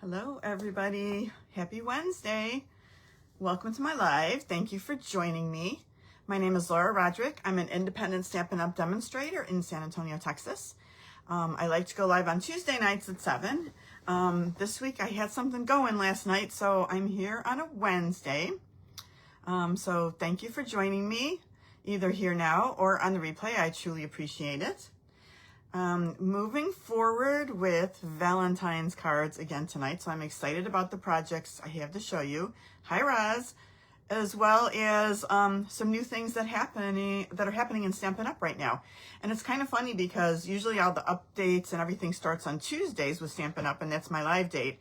Hello everybody, happy Wednesday. Welcome to my live. Thank you for joining me. My name is Laura Rodrick. I'm an independent Stampin' Up! Demonstrator in San Antonio, Texas. I like to go live on Tuesday nights at 7. This week I had something going last night, so I'm here on a Wednesday. So thank you for joining me, either here now or on the replay. I truly appreciate it. Moving forward with Valentine's cards again tonight, so I'm excited about the projects I have to show you. Hi, Roz, as well as some new things that are happening in Stampin' Up! Right now. And it's kind of funny because usually all the updates and everything starts on Tuesdays with Stampin' Up! And that's my live date.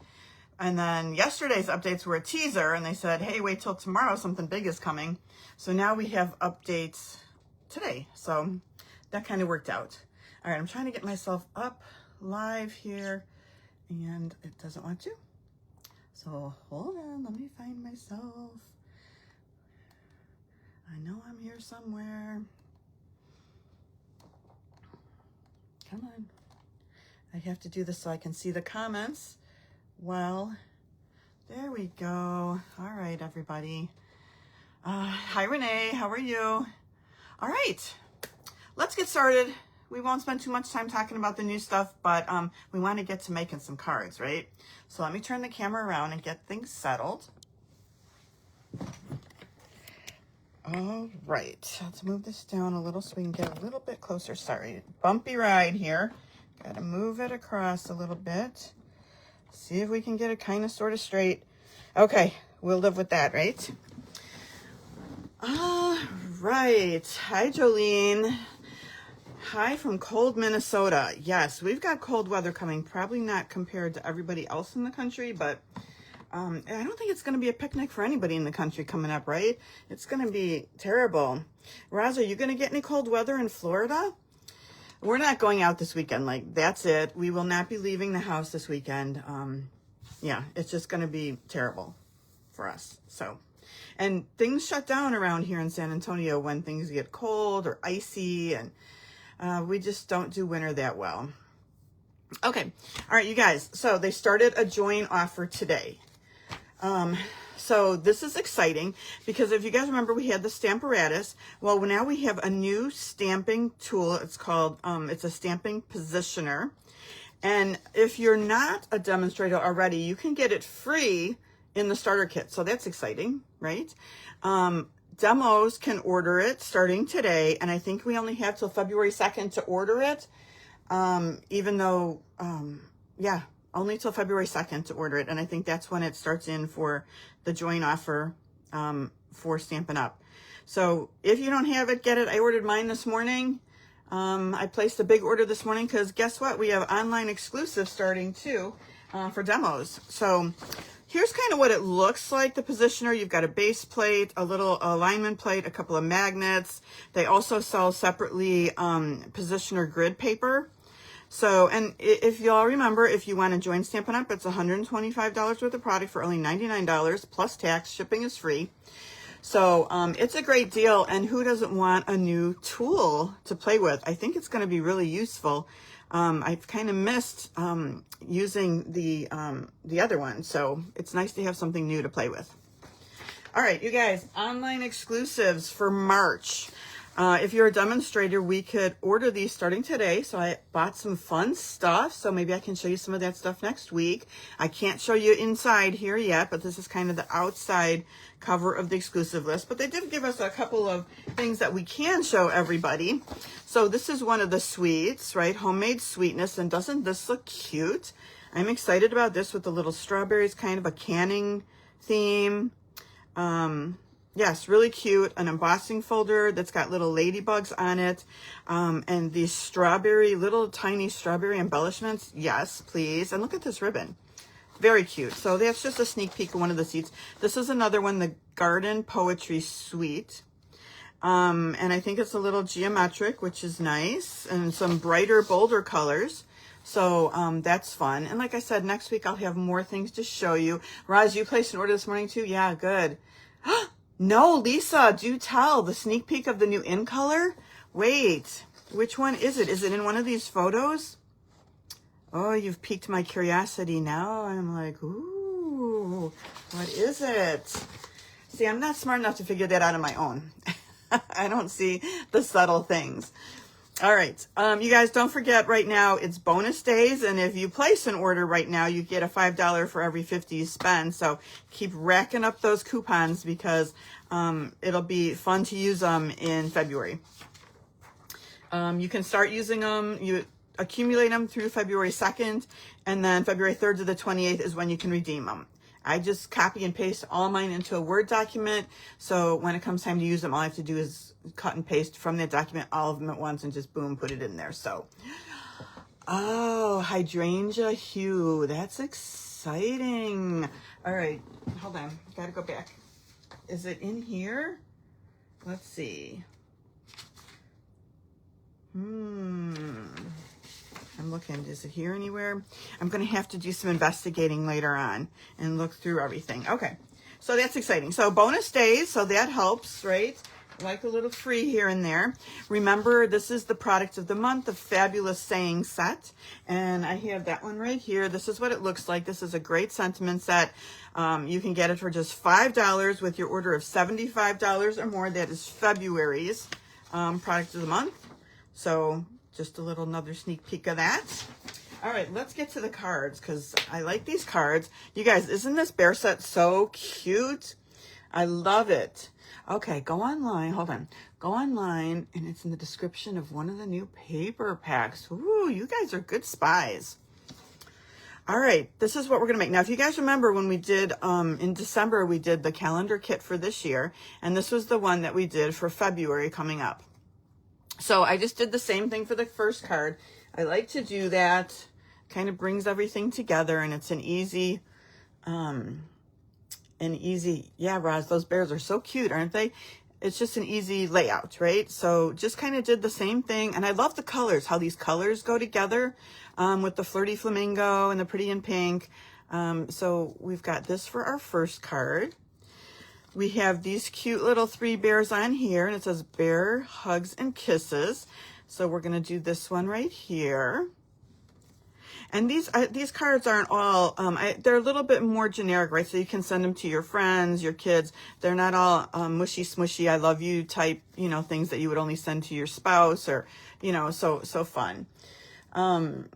And then yesterday's updates were a teaser, and they said, hey, wait till tomorrow, something big is coming. So now we have updates today. So that kind of worked out. All right, I'm trying to get myself up live here, and it doesn't want to. So hold on, let me find myself. I know I'm here somewhere. Come on. I have to do this so I can see the comments. Well, there we go. All right, everybody. Hi, Renee. How are you? All right, let's get started. We won't spend too much time talking about the new stuff, but we want to get to making some cards, right? So let me turn the camera around and get things settled. All right, let's move this down a little so we can get a little bit closer. Sorry, bumpy ride here. Got to move it across a little bit. See if we can get it kind of sort of straight. Okay, we'll live with that, right? All right. Hi, Jolene. Hi from cold Minnesota. Yes, we've got cold weather coming. Probably not compared to everybody else in the country, but I don't think it's going to be a picnic for anybody in the country coming up, right? It's going to be terrible. Roz, are you going to get any cold weather in Florida? We're not going out this weekend. Like, that's it. We will not be leaving the house this weekend. Yeah, it's just going to be terrible for us. So, and things shut down around here in San Antonio when things get cold or icy, and we just don't do winter that well. Okay. All right, you guys. So they started a join offer today. So this is exciting because if you guys remember, we had the Stamparatus. Well, now we have a new stamping tool. It's called, it's a Stampin Positioner. And if you're not a demonstrator already, you can get it free in the starter kit. So that's exciting, right? Demos can order it starting today, and I think we only have till February 2nd to order it, even though, yeah, only till February 2nd to order it, and I think that's when it starts in for the join offer for Stampin' Up! So if you don't have it, get it. I ordered mine this morning. I placed a big order this morning because guess what? We have online exclusives starting too for demos. So here's kind of what it looks like, the Positioner. You've got a base plate, a little alignment plate, a couple of magnets. They also sell separately Positioner grid paper. So, and if y'all remember, if you want to join Stampin' Up!, it's $125 worth of product for only $99 plus tax. Shipping is free. So it's a great deal, and who doesn't want a new tool to play with? I think it's going to be really useful. I've kind of missed using the other one, so it's nice to have something new to play with. All right, you guys, online exclusives for March. If you're a demonstrator, we could order these starting today. So I bought some fun stuff, so maybe I can show you some of that stuff next week. I can't show you inside here yet, but this is kind of the outside cover of the exclusive list. But they did give us a couple of things that we can show everybody. So this is one of the sweets, right? Homemade sweetness. And doesn't this look cute? I'm excited about this with the little strawberries, kind of a canning theme. Yes, really cute. An embossing folder that's got little ladybugs on it. And these strawberry, little tiny strawberry embellishments. Yes, please. And look at this ribbon. Very cute. So that's just a sneak peek of one of the seats. This is another one, the Garden Poetry Suite. And I think it's a little geometric, which is nice. And some brighter, bolder colors. So that's fun. And like I said, next week I'll have more things to show you. Roz, you placed an order this morning too? Yeah, good. No, Lisa, do tell. The sneak peek of the new in color. Wait, which one is it? Is it in one of these photos? Oh, you've piqued my curiosity. Now I'm like, ooh, what is it? See, I'm not smart enough to figure that out on my own. I don't see the subtle things. All right. You guys don't forget right now it's bonus days. And if you place an order right now, you get a $5 for every 50 you spend. So keep racking up those coupons because it'll be fun to use them in February. You can start using them. You accumulate them through February 2nd. And then February 3rd to the 28th is when you can redeem them. I just copy and paste all mine into a Word document. So when it comes time to use them, all I have to do is cut and paste from that document, all of them at once, and just boom, put it in there. So, oh, hydrangea hue. That's exciting. All right, hold on. Got to go back. Is it in here? Let's see. I'm looking, is it here anywhere? I'm going to have to do some investigating later on and look through everything. Okay, so that's exciting. So bonus days, so that helps, right? Like a little free here and there. Remember, this is the product of the month, the Fabulous Saying Set. And I have that one right here. This is what it looks like. This is a great sentiment set. You can get it for just $5 with your order of $75 or more. That is February's product of the month. So just a little another sneak peek of that. All right, let's get to the cards because I like these cards. You guys, isn't this bear set so cute? I love it. Okay, go online. Hold on. Go online, and it's in the description of one of the new paper packs. Ooh, you guys are good spies. All right, this is what we're going to make. Now, if you guys remember when we did, in December, we did the calendar kit for this year, and this was the one that we did for February coming up. So I just did the same thing for the first card. I like to do that. Kind of brings everything together, and it's an easy, yeah, Roz, those bears are so cute, aren't they? It's just an easy layout, right? So just kind of did the same thing. And I love the colors, how these colors go together with the flirty flamingo and the pretty in pink. So we've got this for our first card. We have these cute little 3 bears on here, and it says Bear Hugs and Kisses. So we're going to do this one right here. And these cards aren't all, they're a little bit more generic, right? So you can send them to your friends, your kids. They're not all mushy, smushy, I love you type, you know, things that you would only send to your spouse or, you know, so fun. Oh,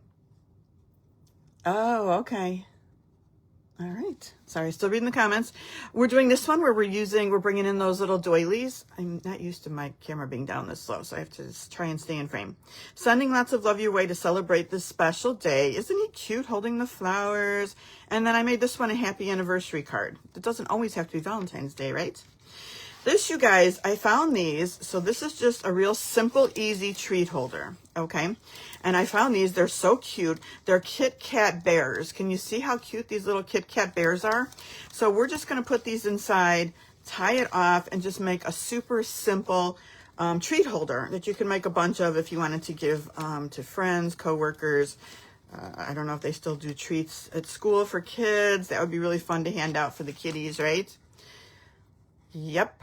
okay. All right. Sorry, still reading the comments. We're doing this one where we're bringing in those little doilies. I'm not used to my camera being down this slow, so I have to just try and stay in frame. Sending lots of love your way to celebrate this special day. Isn't he cute holding the flowers? And then I made this one a happy anniversary card. It doesn't always have to be Valentine's Day, right? This, you guys, I found these. So this is just a real simple, easy treat holder, okay? And I found these. They're so cute. They're Kit Kat bears. Can you see how cute these little Kit Kat bears are? So we're just going to put these inside, tie it off, and just make a super simple treat holder that you can make a bunch of if you wanted to give to friends, coworkers. I don't know if they still do treats at school for kids. That would be really fun to hand out for the kiddies, right? Yep.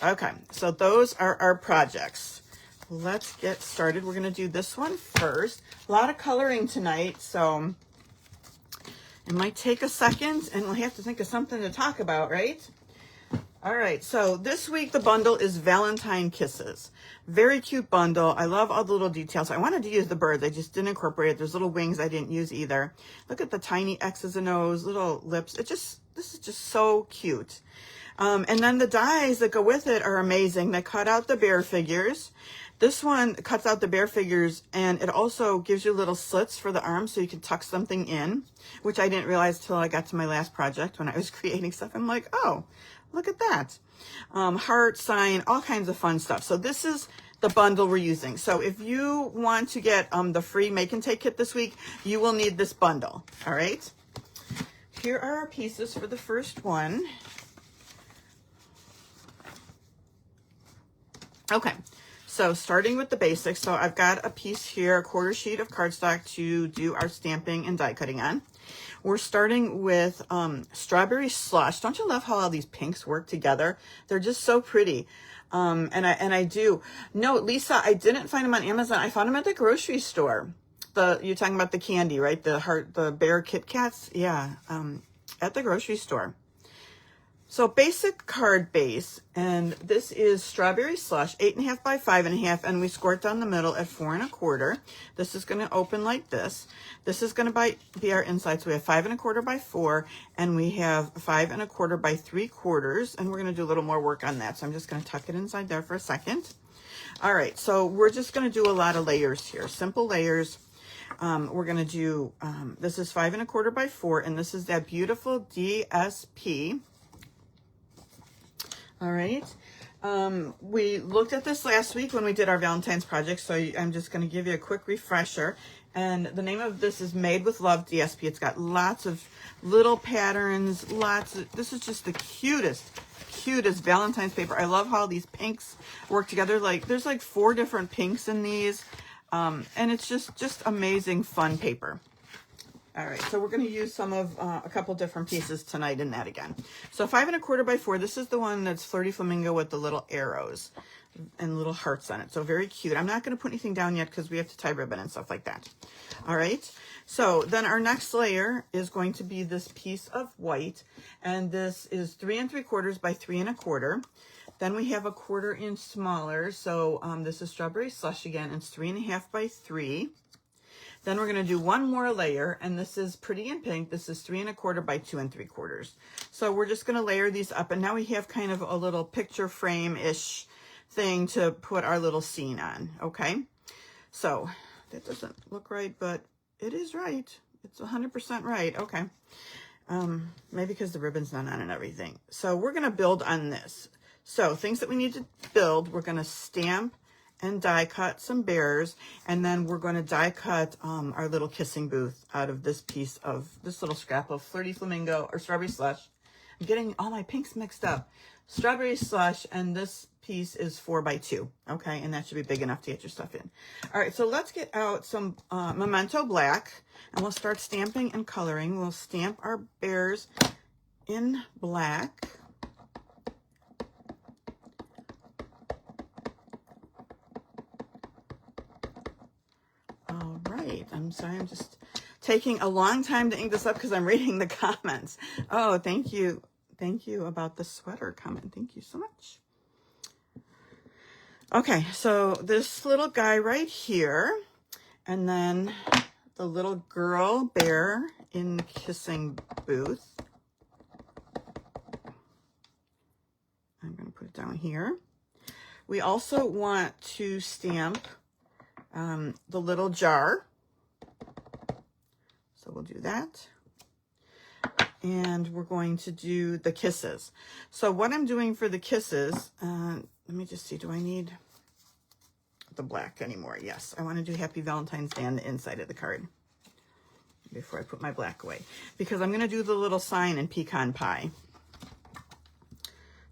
Okay, so those are our projects. Let's get started. We're going to do this one first. A lot of coloring tonight, so it might take a second, and we'll have to think of something to talk about, right? All right, so this week the bundle is Valentine Kisses. Very cute bundle. I love all the little details. I wanted to use the birds. I just didn't incorporate it. There's little wings I didn't use either. Look at the tiny X's and O's, little lips. This is just so cute. And then the dies that go with it are amazing. They cut out the bear figures. This one cuts out the bear figures, and it also gives you little slits for the arms so you can tuck something in, which I didn't realize till I got to my last project when I was creating stuff. I'm like, oh, look at that. Heart, sign, all kinds of fun stuff. So this is the bundle we're using. So if you want to get the free make and take kit this week, you will need this bundle. All right. Here are our pieces for the first one. Okay, so starting with the basics. So I've got a piece here, a 1/4 sheet of cardstock to do our stamping and die cutting on. We're starting with strawberry slush. Don't you love how all these pinks work together? They're just so pretty. And I do. No, Lisa, I didn't find them on Amazon. I found them at the grocery store. You're talking about the candy, right? The bear Kit Kats? Yeah, at the grocery store. So basic card base, and this is strawberry slush, 8.5 by 5.5, and we score it down the middle at 4 1/4. This is going to open like this. This is going to be our inside. So we have 5 1/4 by 4, and we have 5 1/4 by 3/4, and we're going to do a little more work on that. So I'm just going to tuck it inside there for a second. All right, so we're just going to do a lot of layers here, simple layers. We're going to do, this is 5 1/4 by 4, and this is that beautiful DSP. All right. We looked at this last week when we did our Valentine's project, so I'm just going to give you a quick refresher. And the name of this is Made with Love DSP. It's got lots of little patterns, this is just the cutest Valentine's paper. I love how these pinks work together. Like, there's like 4 different pinks in these, and it's just amazing, fun paper. All right, so we're going to use some of a couple different pieces tonight in that again. So 5 1/4 by 4. This is the one that's Flirty Flamingo with the little arrows and little hearts on it. So very cute. I'm not going to put anything down yet because we have to tie ribbon and stuff like that. All right. So then our next layer is going to be this piece of white, and this is 3 3/4 by 3 1/4. Then we have a 1/4 inch smaller. So this is strawberry slush again. It's 3.5 by 3. Then we're going to do one more layer, and this is Pretty in Pink. This is 3 1/4 by 2 3/4. So we're just going to layer these up, and now we have kind of a little picture frame-ish thing to put our little scene on, okay? So that doesn't look right, but it is right. It's 100% right, okay. Maybe because the ribbon's not on and everything. So we're going to build on this. So things that we need to build, we're going to stamp and die cut some bears, and then we're going to die cut our little kissing booth out of this piece of this little scrap of Flirty Flamingo or Strawberry Slush. I'm getting all my pinks mixed up. Strawberry Slush, and this piece is 4 by 2, okay, and that should be big enough to get your stuff in. All right, so let's get out some Memento Black, and we'll start stamping and coloring. We'll stamp our bears in black. All right, I'm sorry, I'm just taking a long time to ink this up because I'm reading the comments. Oh, thank you. Thank you about the sweater comment. Thank you so much. Okay, so this little guy right here, and then the little girl bear in the kissing booth. I'm going to put it down here. We also want to stamp the little jar. So we'll do that. And we're going to do the kisses. So what I'm doing for the kisses, let me just see, do I need the black anymore? Yes, I want to do Happy Valentine's Day on the inside of the card before I put my black away, because I'm going to do the little sign in pecan pie.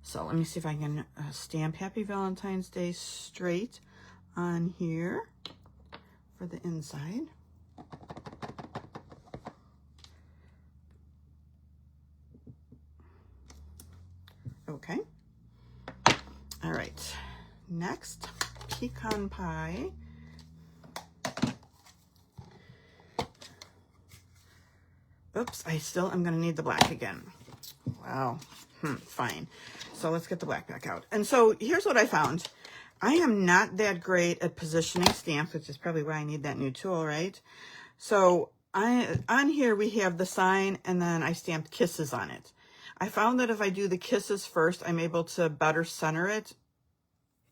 So let me see if I can stamp Happy Valentine's Day straight on here for the inside. Okay. All right. Next, pecan pie. Oops, I'm going to need the black again. Wow. Fine. So let's get the black back out. And so here's what I found. I am not that great at positioning stamps, which is probably why I need that new tool, right? So on here we have the sign, and then I stamped kisses on it. I found that if I do the kisses first, I'm able to better center it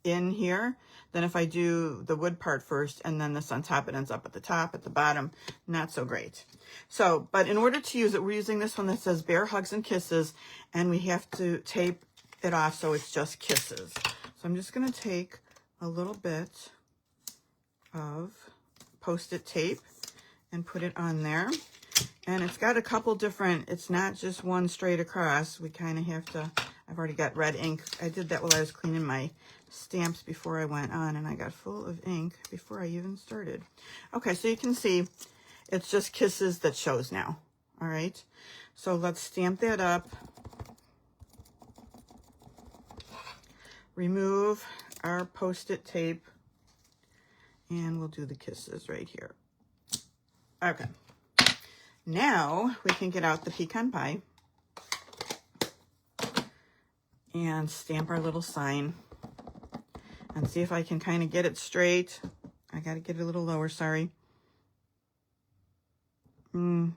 in here than if I do the wood part first and then this on top. It ends up at the top, at the bottom. Not so great. So, but in order to use it, we're using this one that says Bear Hugs and Kisses, and we have to tape it off so it's just kisses. So I'm just going to take a little bit of Post-it tape and put it on there. And it's got a couple different, it's not just one straight across. We kind of have to, I've already got red ink. I did that while I was cleaning my stamps before I went on, and I got full of ink before I even started. Okay, so you can see it's just kisses that shows now. All right, so let's stamp that up. Remove our Post-it tape, and we'll do the kisses right here. Okay. Now we can get out the pecan pie and stamp our little sign and see if I can kind of get it straight. I got to get it a little lower, sorry.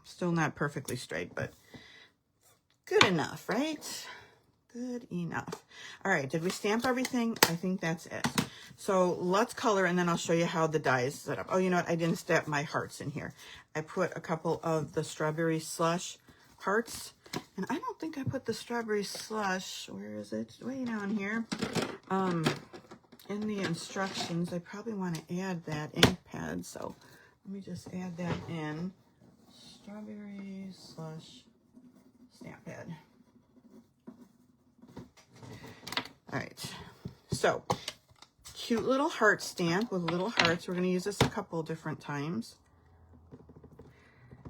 Still not perfectly straight, but good enough, right? Good enough. All right, did we stamp everything? I think that's it. So let's color, and then I'll show you how the die is set up. Oh, you know what? I didn't stamp my hearts in here. I put a couple of the strawberry slush hearts, and I don't think I put the strawberry slush, where is it? Way down here. In the instructions, I probably want to add that ink pad, so let me just add that in. Strawberry slush stamp pad. All right, so cute little heart stamp with little hearts. We're going to use this a couple different times.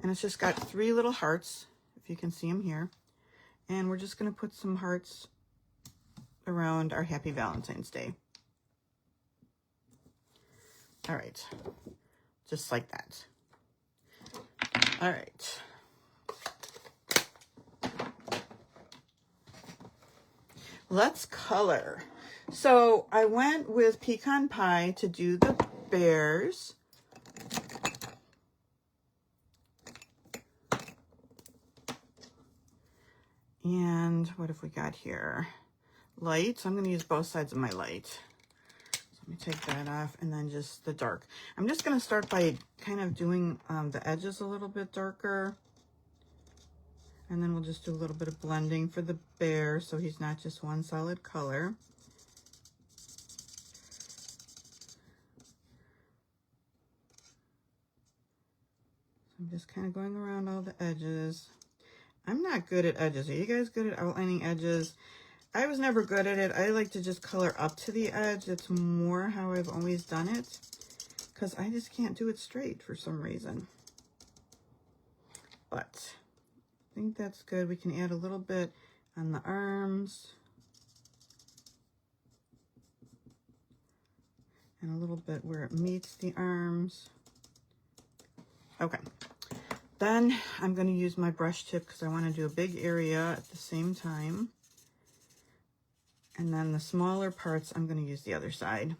And it's just got 3 little hearts, if you can see them here. And we're just going to put some hearts around our Happy Valentine's Day. All right, just like that. All right. Let's color. So I went with pecan pie to do the bears. And what have we got here? Light. So I'm going to use both sides of my light. So let me take that off, and then just the dark. I'm just going to start by kind of doing the edges a little bit darker. And then we'll just do a little bit of blending for the bear so he's not just one solid color. So I'm just kind of going around all the edges. I'm not good at edges. Are you guys good at outlining edges? I was never good at it. I like to just color up to the edge. It's more how I've always done it, because I just can't do it straight for some reason. But I think that's good. We can add a little bit on the arms. And a little bit where it meets the arms. Okay. Then I'm going to use my brush tip because I want to do a big area at the same time. And then the smaller parts, I'm going to use the other side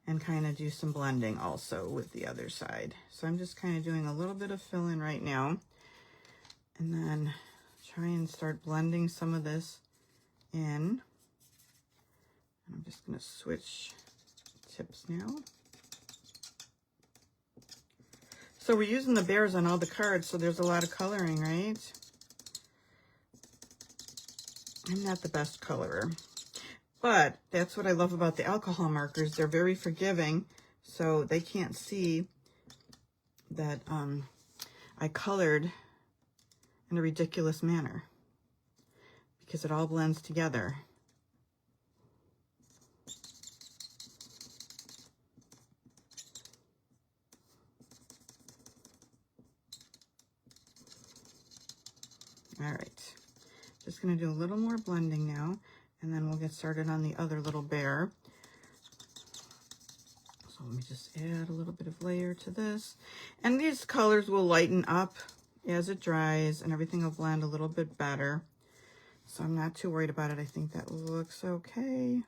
and kind of do some blending also with the other side. So I'm just kind of doing a little bit of fill in right now. And then try and start blending some of this in. I'm just going to switch tips now. So we're using the bears on all the cards, so there's a lot of coloring, right? I'm not the best colorer, but that's what I love about the alcohol markers. They're very forgiving, so they can't see that I colored in a ridiculous manner because it all blends together. All right, just going to do a little more blending now, and then we'll get started on the other little bear. So let me just add a little bit of layer to this, and these colors will lighten up as it dries, and everything will blend a little bit better. So I'm not too worried about it. I think that looks okay.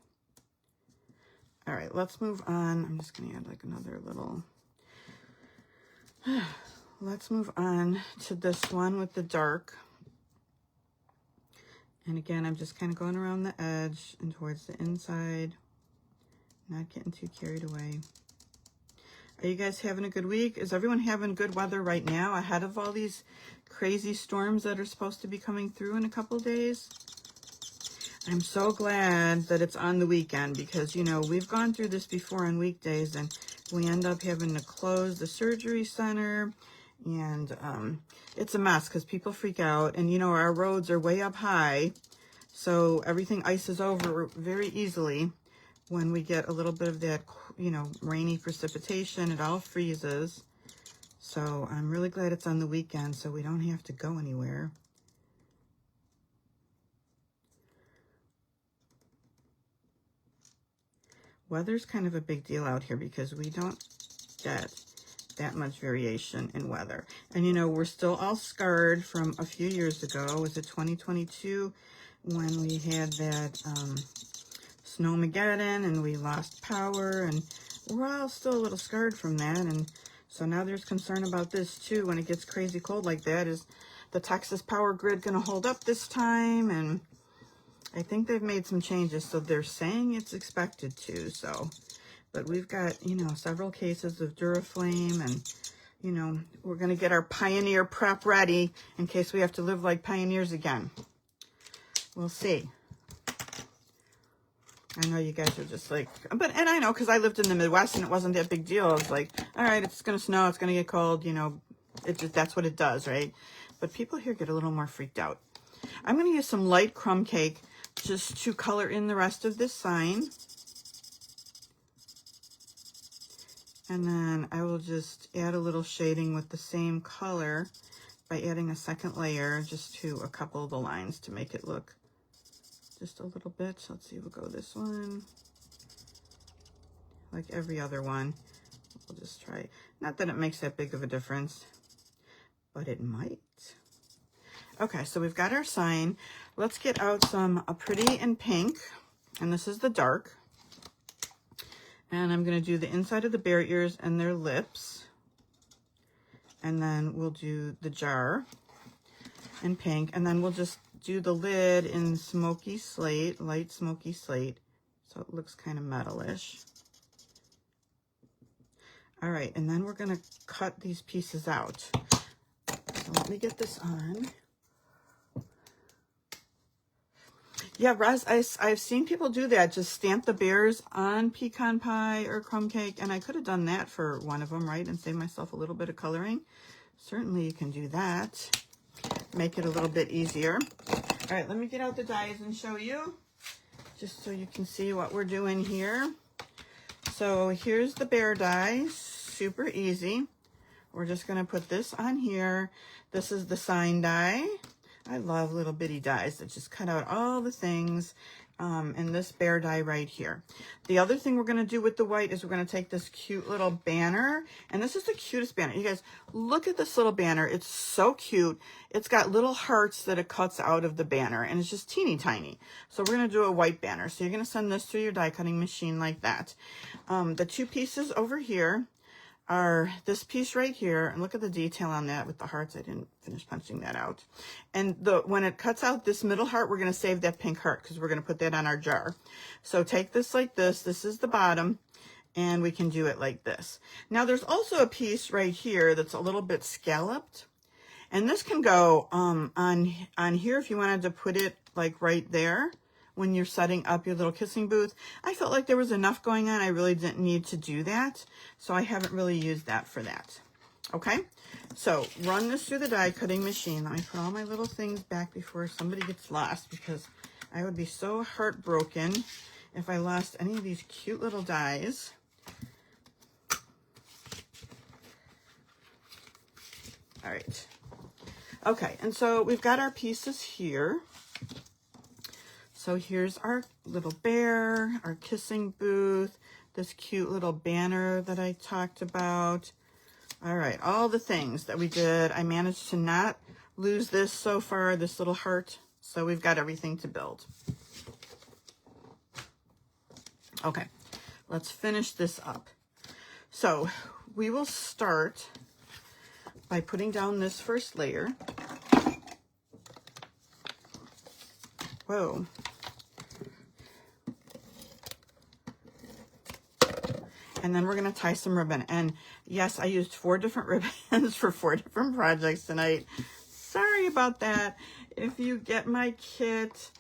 All right, let's move on. I'm just going to add like another little... Let's move on to this one with the dark. And again, I'm just kind of going around the edge and towards the inside, not getting too carried away. Are you guys having a good week? Is everyone having good weather right now ahead of all these crazy storms that are supposed to be coming through in a couple days? I'm so glad that it's on the weekend because, you know, we've gone through this before on weekdays and we end up having to close the surgery center. And it's a mess because people freak out. And, you know, our roads are way up high. So everything ices over very easily when we get a little bit of that, you know, rainy precipitation. It all freezes. So I'm really glad it's on the weekend so we don't have to go anywhere. Weather's kind of a big deal out here because we don't get that much variation in weather. And you know, we're still all scarred from a few years ago. Was it 2022 when we had that Snowmageddon and we lost power, and we're all still a little scarred from that. And so now there's concern about this too. When it gets crazy cold like that, is the Texas power grid going to hold up this time? And I think they've made some changes, so they're saying it's expected to. So, but we've got, you know, several cases of Duraflame, and you know, we're going to get our Pioneer prep ready in case we have to live like pioneers again. We'll see. I know you guys are just like, and I know, because I lived in the Midwest and it wasn't that big deal. It's like, all right, if it's going to snow, it's going to get cold, you know, that's what it does, right? But people here get a little more freaked out. I'm going to use some light crumb cake just to color in the rest of this sign. And then I will just add a little shading with the same color by adding a second layer just to a couple of the lines to make it look just a little bit. So let's see, we'll go this one. Like every other one. We'll just try. Not that it makes that big of a difference, but it might. Okay, so we've got our sign. Let's get out some pretty in pink. And this is the dark. And I'm going to do the inside of the bear ears and their lips. And then we'll do the jar in pink. And then we'll just do the lid in smoky slate, light smoky slate. So it looks kind of metalish. All right, and then we're going to cut these pieces out. So let me get this on. Yeah, Roz, I've seen people do that. Just stamp the bears on pecan pie or crumb cake. And I could have done that for one of them, right? And save myself a little bit of coloring. Certainly you can do that. Make it a little bit easier. All right, let me get out the dies and show you. Just so you can see what we're doing here. So here's the bear die. Super easy. We're just going to put this on here. This is the sign die. I love little bitty dies that just cut out all the things, and this bear die right here. The other thing we're going to do with the white is we're going to take this cute little banner, and this is the cutest banner. You guys, look at this little banner. It's so cute. It's got little hearts that it cuts out of the banner, and it's just teeny tiny. So we're going to do a white banner. So you're going to send this through your die cutting machine like that. The two pieces over here are this piece right here, and look at the detail on that with the hearts. I didn't finish punching that out. And when it cuts out this middle heart, we're going to save that pink heart because we're going to put that on our jar. So take this like this. This is the bottom, and we can do it like this. Now there's also a piece right here that's a little bit scalloped, and this can go on here if you wanted to put it like right there. When you're setting up your little kissing booth. I felt like there was enough going on. I really didn't need to do that. So I haven't really used that for that. Okay, so run this through the die cutting machine. Let me put all my little things back before somebody gets lost, because I would be so heartbroken if I lost any of these cute little dies. All right. Okay, and so we've got our pieces here. So here's our little bear, our kissing booth, this cute little banner that I talked about. All right, all the things that we did. I managed to not lose this so far, this little heart. So we've got everything to build. Okay, let's finish this up. So we will start by putting down this first layer. Whoa. And then we're going to tie some ribbon. And yes, I used 4 different ribbons for 4 different projects tonight. Sorry about that. If you get my kit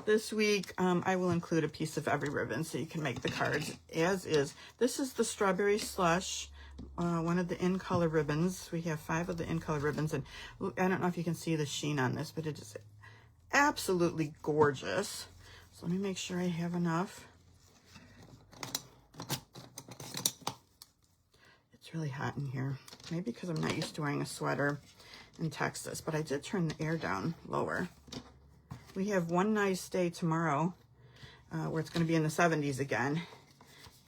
this week, I will include a piece of every ribbon so you can make the cards as is. This is the Strawberry Slush, one of the in color ribbons. We have 5 of the in color ribbons. And I don't know if you can see the sheen on this, but it is absolutely gorgeous. So let me make sure I have enough. It's really hot in here. Maybe because I'm not used to wearing a sweater in Texas, but I did turn the air down lower. We have one nice day tomorrow where it's going to be in the 70s again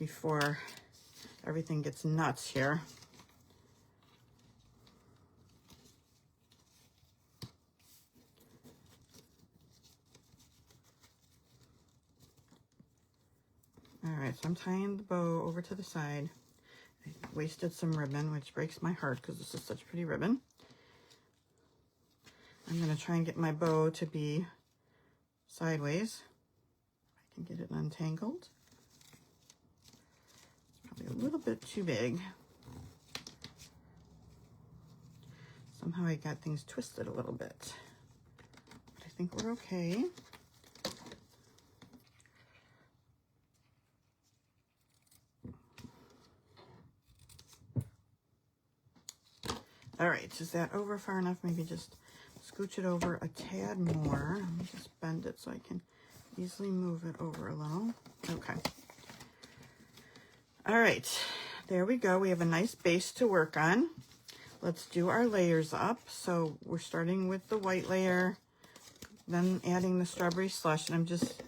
before everything gets nuts here. right, so I'm tying the bow over to the side. I wasted some ribbon, which breaks my heart because this is such pretty ribbon. I'm going to try and get my bow to be sideways. I can get it untangled. It's probably a little bit too big. Somehow I got things twisted a little bit, but I think we're okay. All right, is that over far enough? Maybe just scooch it over a tad more. Let me just bend it so I can easily move it over a little. Okay. All right, there we go. We have a nice base to work on. Let's do our layers up. So we're starting with the white layer, then adding the strawberry slush, and I'm just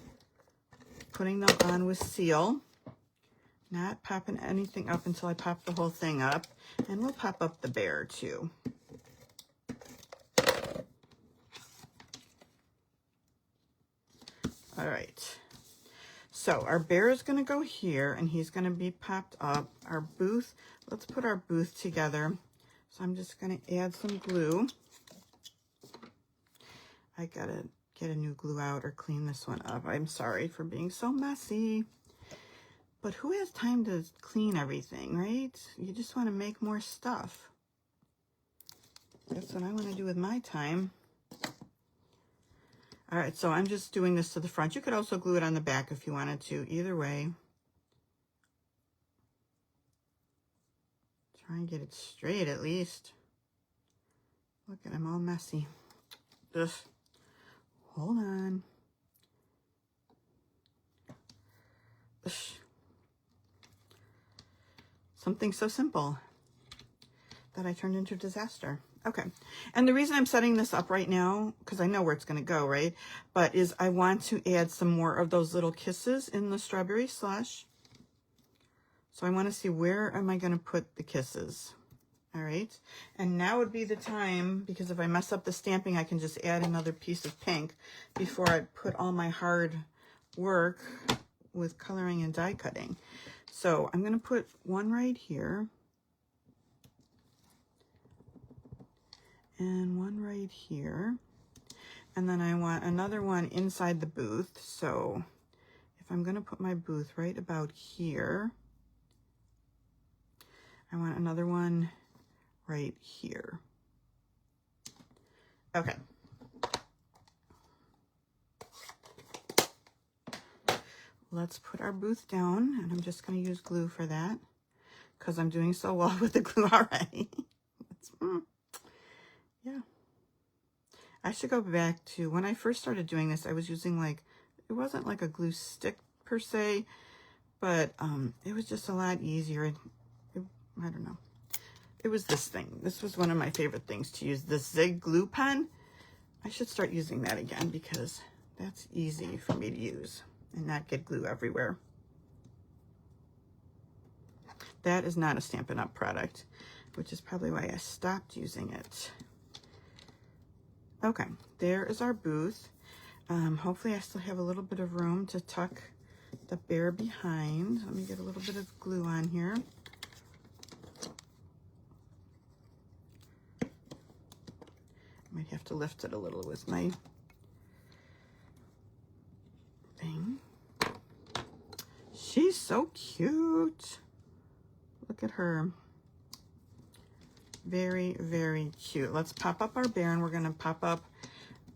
putting them on with seal. Not popping anything up until I pop the whole thing up. And we'll pop up the bear too. All right. So our bear is going to go here and he's going to be popped up. Our booth, let's put our booth together. So I'm just going to add some glue. I got to get a new glue out or clean this one up. I'm sorry for being so messy. But who has time to clean everything, right? You just want to make more stuff. That's what I want to do with my time. All right, so I'm just doing this to the front. You could also glue it on the back if you wanted to. Either way. Try and get it straight at least. Look at, I'm all messy. Ugh. Hold on. Ugh. Something so simple that I turned into a disaster. Okay, and the reason I'm setting this up right now, because I know where it's going to go, right? But is I want to add some more of those little kisses in the strawberry slush. So I want to see where am I going to put the kisses. All right, and now would be the time, because if I mess up the stamping, I can just add another piece of pink before I put all my hard work with coloring and die cutting. So I'm going to put one right here and one right here. And then I want another one inside the booth. So if I'm going to put my booth right about here, I want another one right here. Okay. Let's put our booth down, and I'm just going to use glue for that because I'm doing so well with the glue already. Yeah. I should go back to when I first started doing this. I was using like, it wasn't like a glue stick per se, but it was just a lot easier. I don't know. It was this thing. This was one of my favorite things to use, this Zig glue pen. I should start using that again because that's easy for me to use and not get glue everywhere. That is not a Stampin' Up product, which is probably why I stopped using it. Okay, there is our booth. Hopefully I still have a little bit of room to tuck the bear behind. Let me get a little bit of glue on here. Might have to lift it a little with my thing. She's so cute. Look at her. Very, very cute. Let's pop up our bear, and we're going to pop up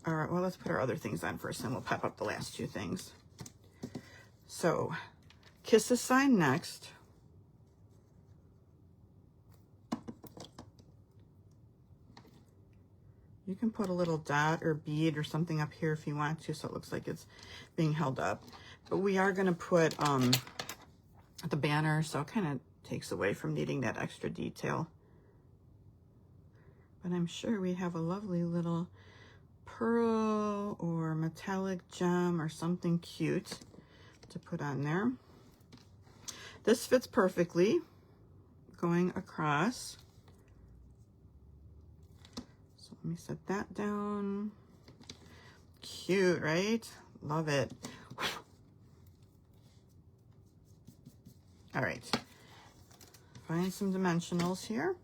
our, well, let's put our other things on first, and we'll pop up the last two things. So, Kisses sign next. You can put a little dot or bead or something up here if you want to, so it looks like it's being held up. But we are going to put the banner, so it kind of takes away from needing that extra detail. But I'm sure we have a lovely little pearl or metallic gem or something cute to put on there. This fits perfectly going across. So let me set that down. Cute, right? Love it. All right. Find some dimensionals here.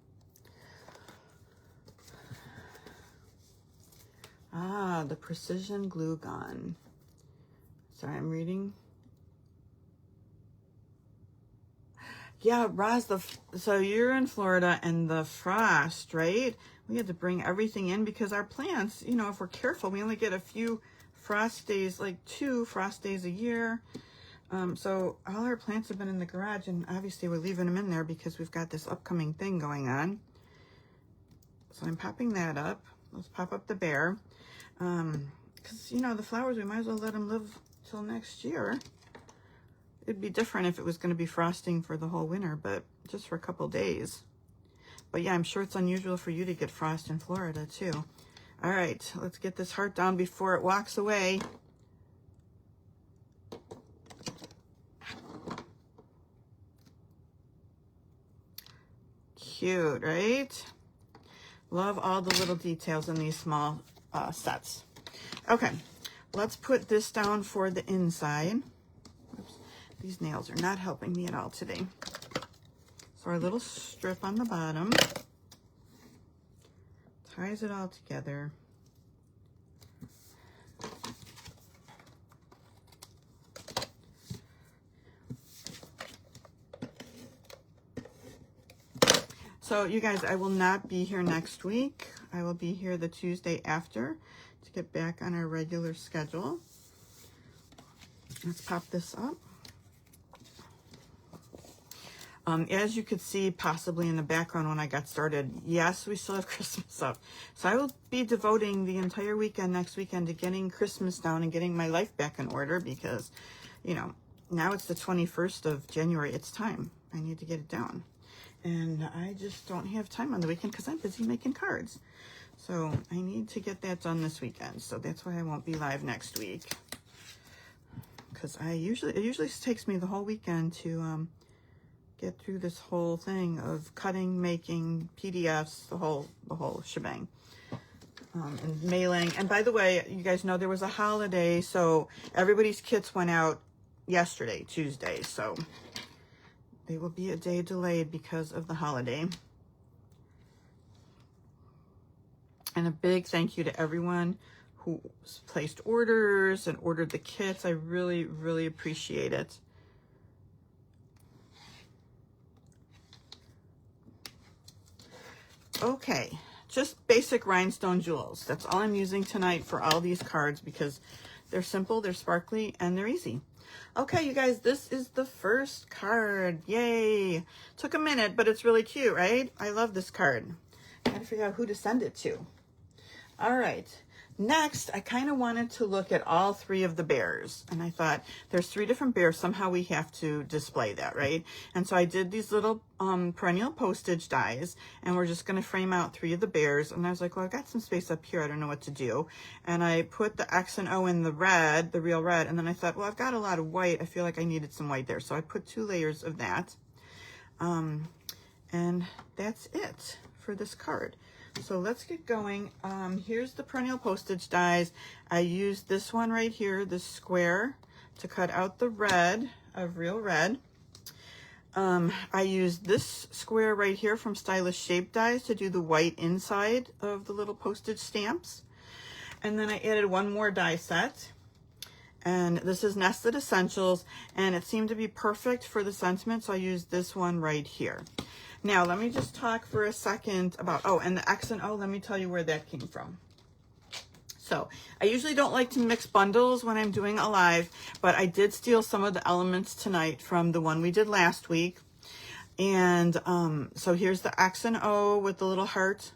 Ah, the precision glue gun. Sorry, I'm reading. Yeah, Roz, so you're in Florida and the frost, right? We had to bring everything in because our plants, you know, if we're careful, we only get a few frost days, like 2 frost days a year. So all our plants have been in the garage, and obviously we're leaving them in there because we've got this upcoming thing going on. So I'm popping that up. Let's pop up the bear. Because, you know, the flowers, we might as well let them live till next year. It'd be different if it was going to be frosting for the whole winter, but just for a couple days. But yeah, I'm sure it's unusual for you to get frost in Florida too. All right, let's get this heart down before it walks away. Cute, right? Love all the little details in these small sets. Okay, let's put this down for the inside. Oops, these nails are not helping me at all today. So our little strip on the bottom ties it all together. So you guys, I will not be here next week. I will be here the Tuesday after to get back on our regular schedule. Let's pop this up. As you could see possibly in the background when I got started, yes, we still have Christmas up. So I will be devoting the entire weekend next weekend to getting Christmas down and getting my life back in order because, you know, now it's the 21st of January. It's time. I need to get it down. And I just don't have time on the weekend because I'm busy making cards. So I need to get that done this weekend. So that's why I won't be live next week. Because it usually takes me the whole weekend to get through this whole thing of cutting, making PDFs, the whole shebang. And mailing. And by the way, you guys know there was a holiday, so everybody's kits went out yesterday, Tuesday. So they will be a day delayed because of the holiday. And a big thank you to everyone who placed orders and ordered the kits. I really, really appreciate it. Okay, just basic rhinestone jewels. That's all I'm using tonight for all these cards because they're simple, they're sparkly, and they're easy. Okay, you guys, this is the first card. Yay! Took a minute, but it's really cute, right? I love this card. Gotta figure out who to send it to. All right. Next, I kind of wanted to look at all 3 of the bears. And I thought, there's 3 different bears. Somehow we have to display that, right? And so I did these little perennial postage dies. And we're just going to frame out 3 of the bears. And I was like, well, I've got some space up here. I don't know what to do. And I put the X and O in the red, the real red. And then I thought, well, I've got a lot of white. I feel like I needed some white there. So I put 2 layers of that. And that's it for this card. So let's get going. Here's the perennial postage dies. I used this one right here, this square, to cut out the red of real red. I used this square right here from Stylish Shape Dies to do the white inside of the little postage stamps. And then I added 1 more die set. And this is Nested Essentials, and it seemed to be perfect for the sentiment, so I used this one right here. Now, let me just talk for a second about, and the X and O, let me tell you where that came from. So, I usually don't like to mix bundles when I'm doing a live, but I did steal some of the elements tonight from the one we did last week. And so here's the X and O with the little heart,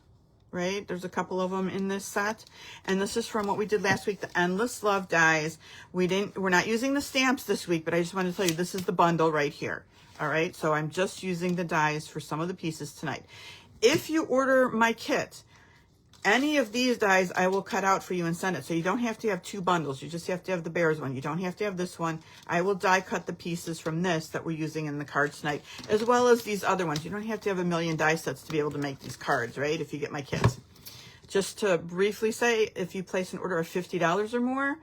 right? There's a couple of them in this set. And this is from what we did last week, the Endless Love dies. We're not using the stamps this week, but I just wanted to tell you, this is the bundle right here. All right, so I'm just using the dies for some of the pieces tonight. If you order my kit, any of these dies I will cut out for you and send it. So you don't have to have 2 bundles. You just have to have the bears one. You don't have to have this one. I will die cut the pieces from this that we're using in the cards tonight, as well as these other ones. You don't have to have a million die sets to be able to make these cards, right? If you get my kit. Just to briefly say, if you place an order of $50 or more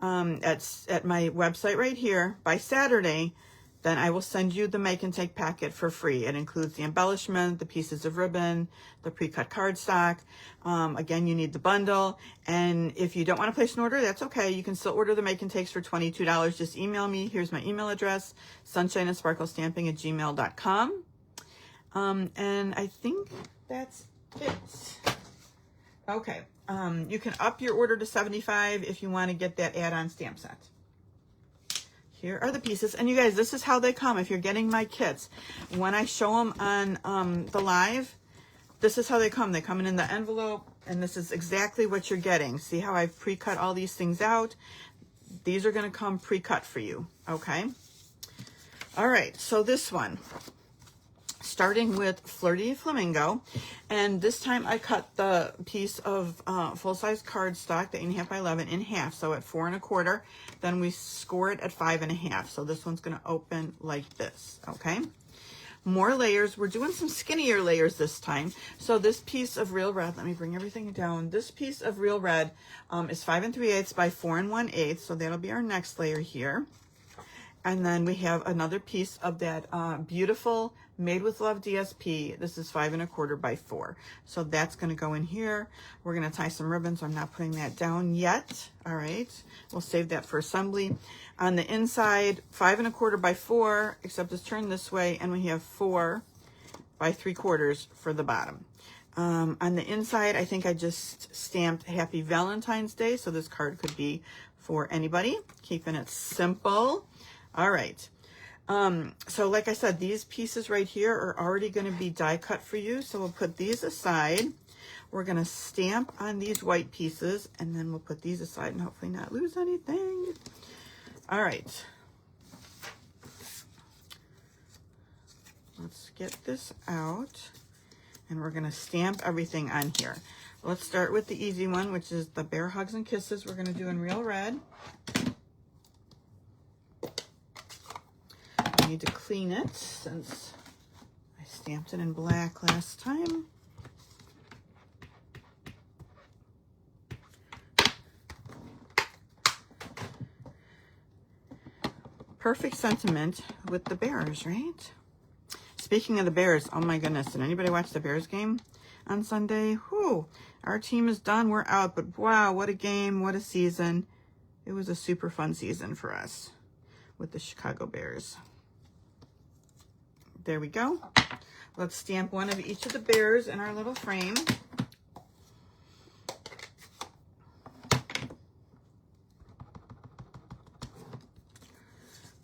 at my website right here by Saturday, then I will send you the make and take packet for free. It includes the embellishment, the pieces of ribbon, the pre-cut cardstock. Again, you need the bundle. And if you don't want to place an order, that's okay. You can still order the make and takes for $22. Just email me. Here's my email address, sunshineandsparklestamping@gmail.com. And I think that's it. Okay. You can up your order to $75 if you want to get that add-on stamp set. Here are the pieces. And you guys, this is how they come. If you're getting my kits, when I show them on the live, this is how they come. They come in the envelope, and this is exactly what you're getting. See how I've pre-cut all these things out? These are going to come pre-cut for you. Okay. All right. So this one, starting with Flirty Flamingo, and this time I cut the piece of full-size cardstock, the 8.5 by 11, in half. So at 4 1/4, then we score it at 5 1/2. So this one's going to open like this. Okay. More layers. We're doing some skinnier layers this time. So this piece of Real Red, let me bring everything down. This piece of Real Red is 5 3/8 by 4 1/8. So that'll be our next layer here. And then we have another piece of that beautiful Made with Love DSP. This is 5 1/4 by 4. So that's going to go in here. We're going to tie some ribbons. I'm not putting that down yet. All right. We'll save that for assembly. On the inside, 5 1/4 by 4, except it's turned this way, and we have 4 by 3/4 for the bottom. On the inside, I think I just stamped Happy Valentine's Day. So this card could be for anybody. Keeping it simple. All right. So like I said, these pieces right here are already going to be die cut for you. So we'll put these aside. We're going to stamp on these white pieces, and then we'll put these aside and hopefully not lose anything. All right. Let's get this out, and we're going to stamp everything on here. Let's start with the easy one, which is the Bear Hugs and Kisses. We're going to do in Real Red. I need to clean it since I stamped it in black last time. Perfect sentiment with the Bears, right? Speaking of the Bears, oh my goodness, did anybody watch the Bears game on Sunday? Whew, our team is done, we're out, but wow, what a game, what a season. It was a super fun season for us with the Chicago Bears. There we go. Let's stamp one of each of the bears in our little frame.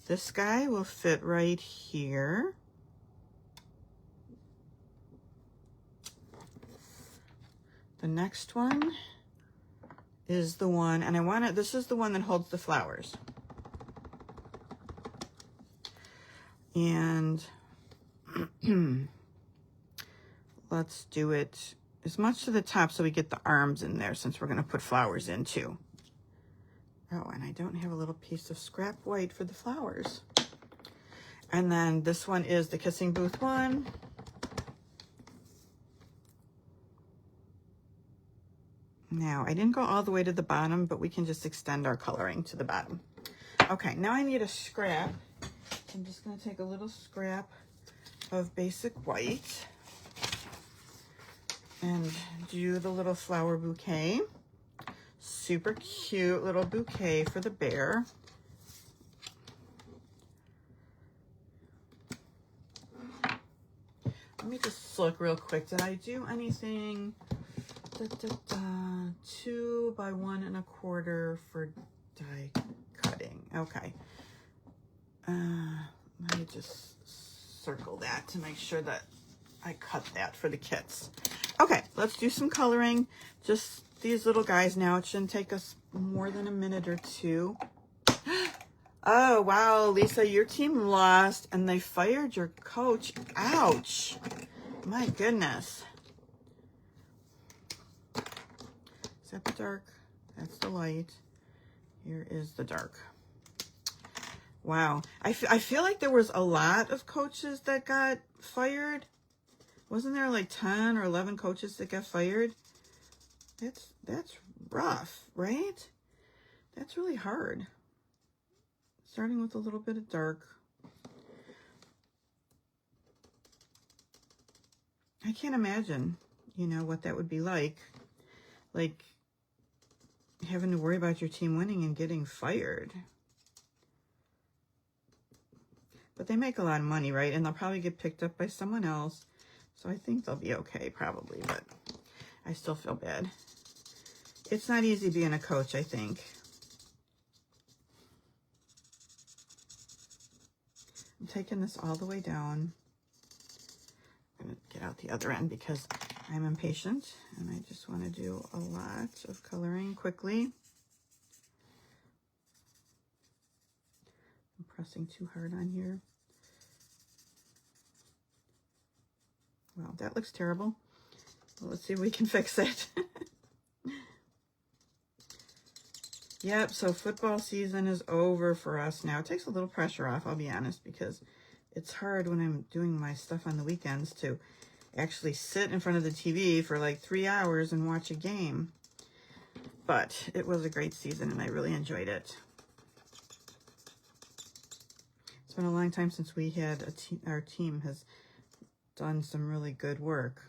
This guy will fit right here. The next one is the one, and I want it, this is the one that holds the flowers. And let's do it as much to the top so we get the arms in there, since we're going to put flowers in too. Oh, and I don't have a little piece of scrap white for the flowers. And then this one is the Kissing Booth one. Now, I didn't go all the way to the bottom, but we can just extend our coloring to the bottom. Okay, now I need a scrap. I'm just going to take a little scrap of basic white and do the little flower bouquet. Super cute little bouquet for the bear. Let me just look real quick. Did I do anything? 2 by 1 1/4 for die cutting. Okay. Let me just circle that to make sure that I cut that for the kits. Okay, let's do some coloring. Just these little guys now. It shouldn't take us more than a minute or two. Oh, wow, Lisa, your team lost and they fired your coach. Ouch. My goodness. Is that the dark? That's the light. Here is the dark. Wow. I feel like there was a lot of coaches that got fired. Wasn't there like 10 or 11 coaches that got fired? That's rough, right? That's really hard. Starting with a little bit of dark. I can't imagine, you know, what that would be like having to worry about your team winning and getting fired. But they make a lot of money, right? And they'll probably get picked up by someone else. So I think they'll be okay, probably, but I still feel bad. It's not easy being a coach, I think. I'm taking this all the way down. I'm going to get out the other end because I'm impatient and I just want to do a lot of coloring quickly. I'm pressing too hard on here. Well, that looks terrible. Well, let's see if we can fix it. Yep, so football season is over for us now. It takes a little pressure off, I'll be honest, because it's hard when I'm doing my stuff on the weekends to actually sit in front of the TV for like 3 hours and watch a game. But it was a great season and I really enjoyed it. It's been a long time since we had our team has done some really good work.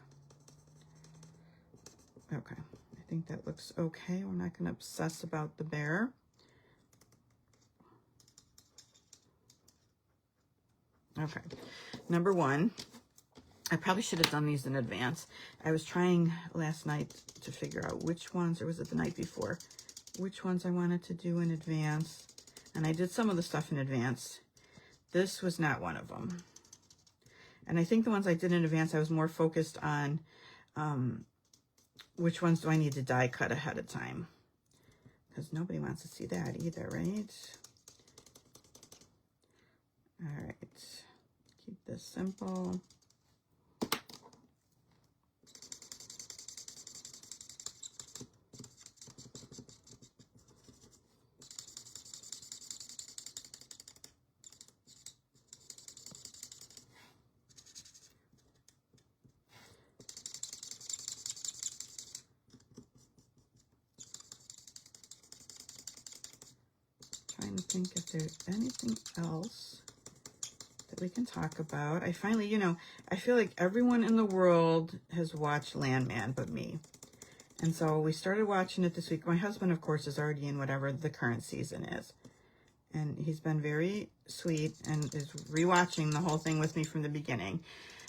Okay. I think that looks okay. We're not going to obsess about the bear. Okay, number one, I probably should have done these in advance. I was trying last night to figure out which ones, or was it the night before, which ones I wanted to do in advance. And I did some of the stuff in advance. This was not one of them. And I think the ones I did in advance, I was more focused on which ones do I need to die cut ahead of time? Because nobody wants to see that either, right? All right. Keep this simple. Trying to think if there's anything else that we can talk about. I finally, you know, I feel like everyone in the world has watched Landman but me. And so we started watching it this week. My husband, of course, is already in whatever the current season is. And he's been very sweet and is rewatching the whole thing with me from the beginning.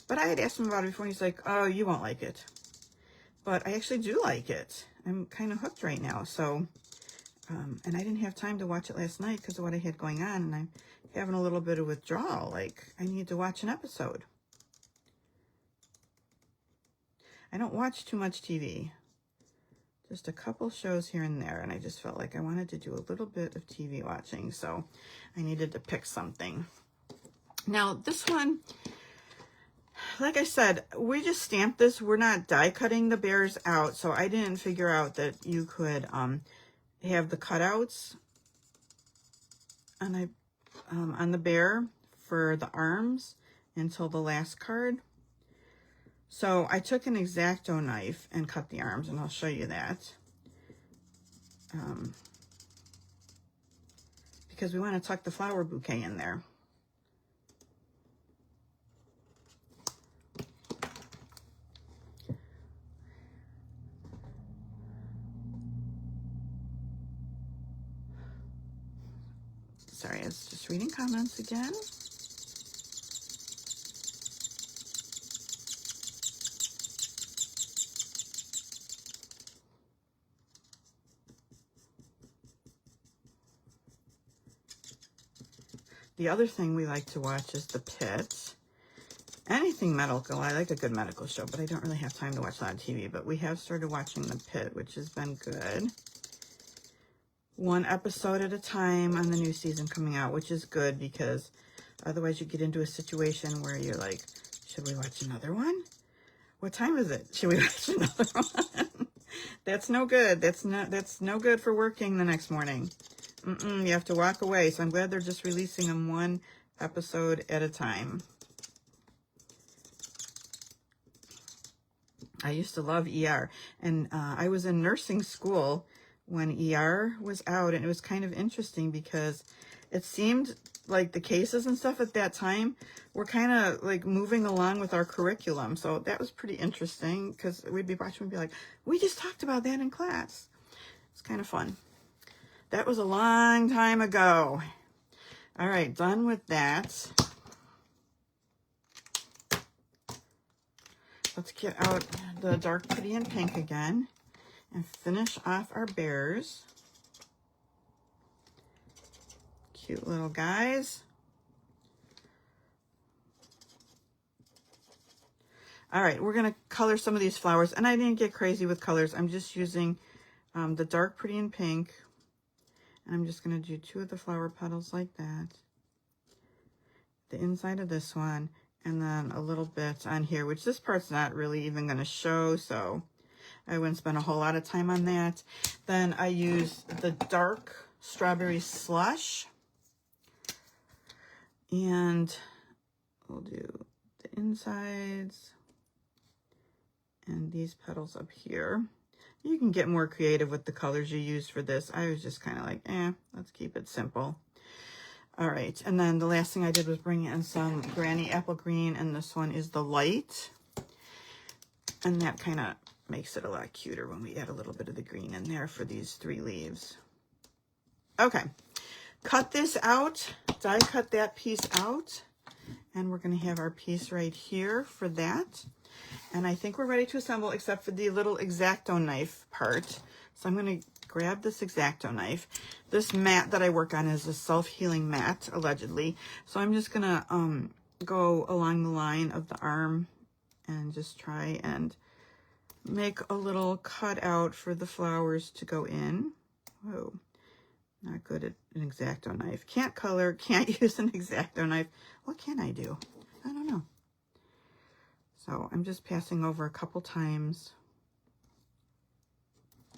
But I had asked him about it before, and he's like, oh, you won't like it. But I actually do like it. I'm kind of hooked right now. So, and I didn't have time to watch it last night because of what I had going on. And I'm having a little bit of withdrawal. Like, I need to watch an episode. I don't watch too much TV. Just a couple shows here and there. And I just felt like I wanted to do a little bit of TV watching. So I needed to pick something. Now, this one, like I said, we just stamped this. We're not die cutting the bears out. So I didn't figure out that you could have the cutouts on the bear for the arms until the last card. So I took an X-Acto knife and cut the arms, and I'll show you that. Because we want to tuck the flower bouquet in there. Sorry, I was just reading comments again. The other thing we like to watch is The Pit. Anything medical. I like a good medical show, but I don't really have time to watch a lot of TV. But we have started watching The Pit, which has been good. One episode at a time on the new season coming out, which is good because otherwise you get into a situation where you're like, should we watch another one? What time is it? Should we watch another one? That's no good. That's no good for working the next morning. You have to walk away. So I'm glad they're just releasing them one episode at a time. I used to love ER. And I was in nursing school when ER was out. And it was kind of interesting because it seemed like the cases and stuff at that time were kind of like moving along with our curriculum. So that was pretty interesting because we'd be watching and be like, we just talked about that in class. It's kind of fun. That was a long time ago. All right, done with that. Let's get out the dark pretty and pink again and finish off our bears. Cute little guys. All right, we're gonna color some of these flowers, and I didn't get crazy with colors. I'm just using the dark pretty and pink, and I'm just gonna do 2 of the flower petals like that, the inside of this one, and then a little bit on here, which this part's not really even gonna show, so I wouldn't spend a whole lot of time on that. Then I use the dark strawberry slush, and we'll do the insides and these petals up here. You can get more creative with the colors you use for this. I was just kind of like, let's keep it simple. All right, and then the last thing I did was bring in some Granny Apple Green, and this one is the light. And that kind of makes it a lot cuter when we add a little bit of the green in there for these 3 leaves. Okay, cut this out, die cut that piece out, and we're going to have our piece right here for that. And I think we're ready to assemble except for the little X-Acto knife part. So I'm going to grab this X-Acto knife. This mat that I work on is a self-healing mat, allegedly. So I'm just going to go along the line of the arm and just try and make a little cutout for the flowers to go in. Whoa, not good at an X-Acto knife. Can't color, can't use an X-Acto knife. What can I do? I don't know. So I'm just passing over a couple times.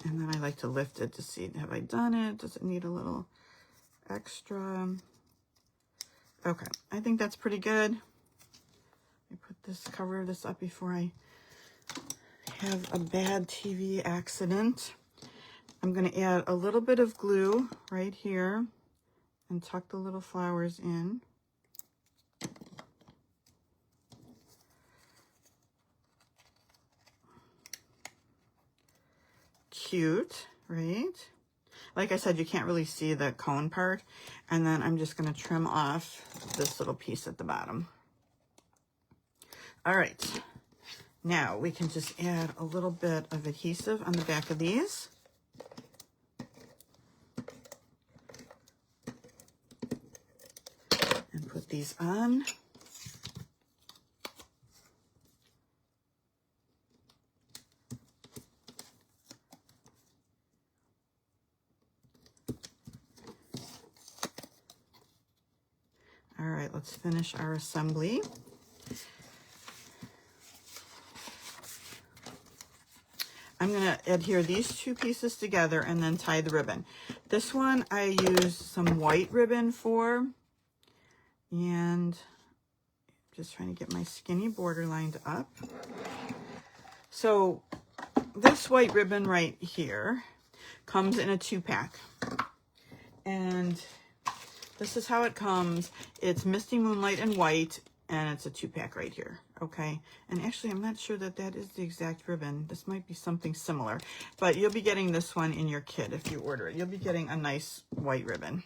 And then I like to lift it to see, have I done it? Does it need a little extra? Okay, I think that's pretty good. Let me put this, cover this up before I have a bad TV accident. I'm going to add a little bit of glue right here and tuck the little flowers in. Cute, right? Like I said, you can't really see the cone part. And then I'm just going to trim off this little piece at the bottom. All right. Now we can just add a little bit of adhesive on the back of these. And put these on. All right, let's finish our assembly. I'm going to adhere these 2 pieces together and then tie the ribbon. This one I use some white ribbon for, and just trying to get my skinny border lined up. So this white ribbon right here comes in a 2-pack, and this is how it comes. It's Misty Moonlight and white, and it's a 2-pack right here. Okay, and actually I'm not sure that that is the exact ribbon. This might be something similar, but you'll be getting this one in your kit if you order it. You'll be getting a nice white ribbon.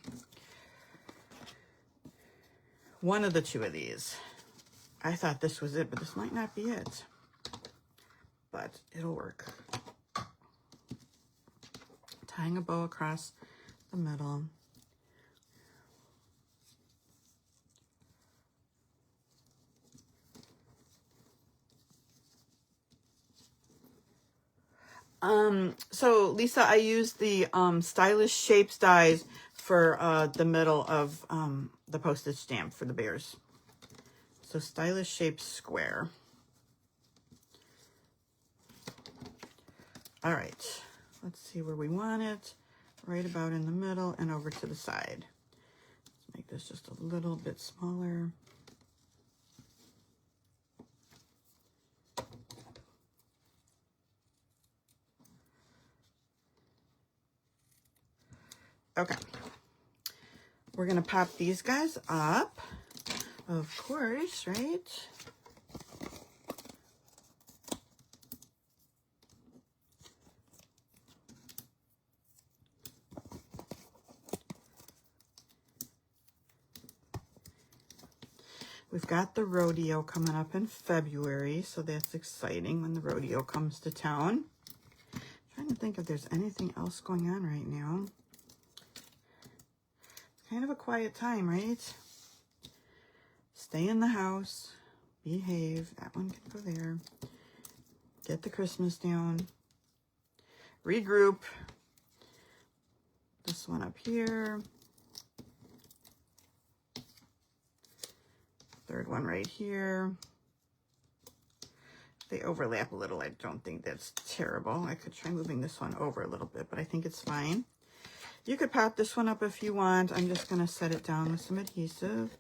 One of the 2 of these. I thought this was it, but this might not be it, but it'll work. Tying a bow across the middle. So Lisa, I used the Stylish Shapes dies for the middle of the postage stamp for the bears. So Stylish Shapes square. All right, let's see where we want it. Right about in the middle and over to the side. Let's make this just a little bit smaller. Okay, We're going to pop these guys up, of course, right? We've got the rodeo coming up in February, so that's exciting when the rodeo comes to town. I'm trying to think if there's anything else going on right now. It's kind of a quiet time, right? Stay in the house, behave. That one can go there. Get the Christmas down. Regroup. This one up here. Third one right here. They overlap a little. I don't think that's terrible. I could try moving this one over a little bit, but I think it's fine. You could pop this one up if you want. I'm just going to set it down with some adhesive.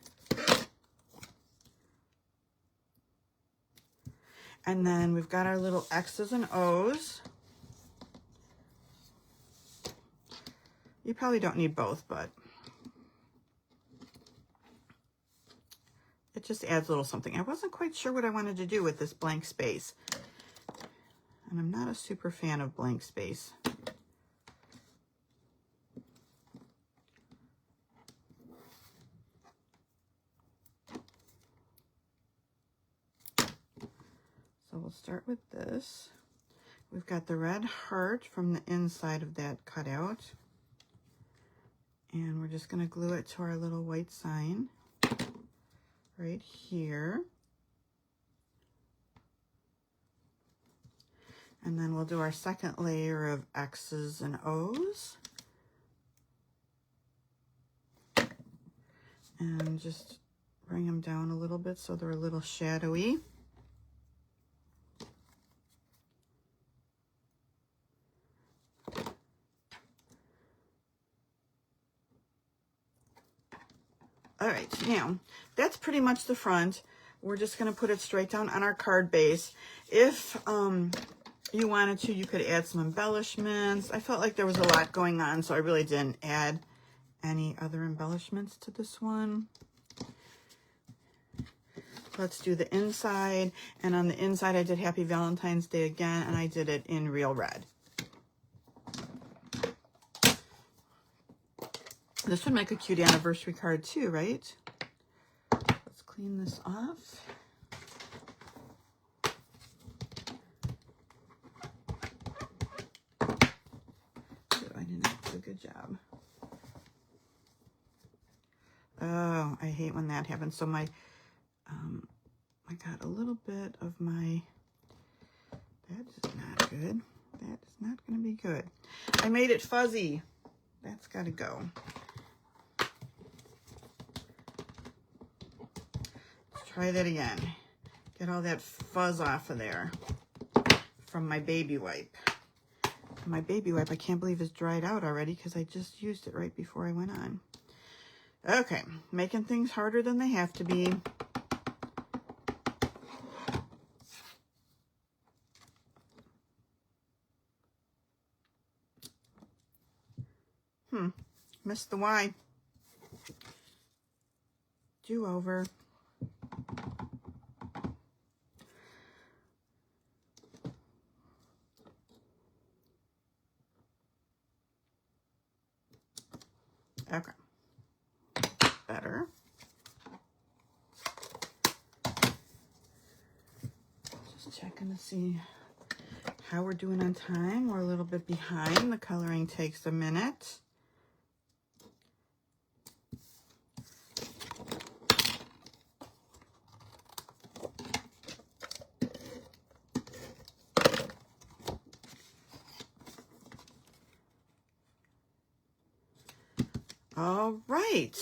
And then we've got our little X's and O's. You probably don't need both, but it just adds a little something. I wasn't quite sure what I wanted to do with this blank space. And I'm not a super fan of blank space. So we'll start with this. We've got the red heart from the inside of that cutout. And we're just going to glue it to our little white sign right here. And then we'll do our second layer of X's and O's. And just bring them down a little bit so they're a little shadowy. All right, now that's pretty much the front. We're just going to put it straight down on our card base. If you wanted to, you could add some embellishments. I felt like there was a lot going on, so I really didn't add any other embellishments to this one. Let's do the inside. And on the inside, I did Happy Valentine's Day again, and I did it in real red. This would make a cute anniversary card too, right? Let's clean this off. I didn't do a good job. Oh, I hate when that happens. So my, I got a little bit of my, that is not good. That is not going to be good. I made it fuzzy. That's got to go. Try that again. Get all that fuzz off of there from my baby wipe. My baby wipe, I can't believe it's dried out already because I just used it right before I went on. Okay, making things harder than they have to be. Missed the Y. Do over. Okay, better. Just checking to see how we're doing on time. We're a little bit behind. The coloring takes a minute. All right.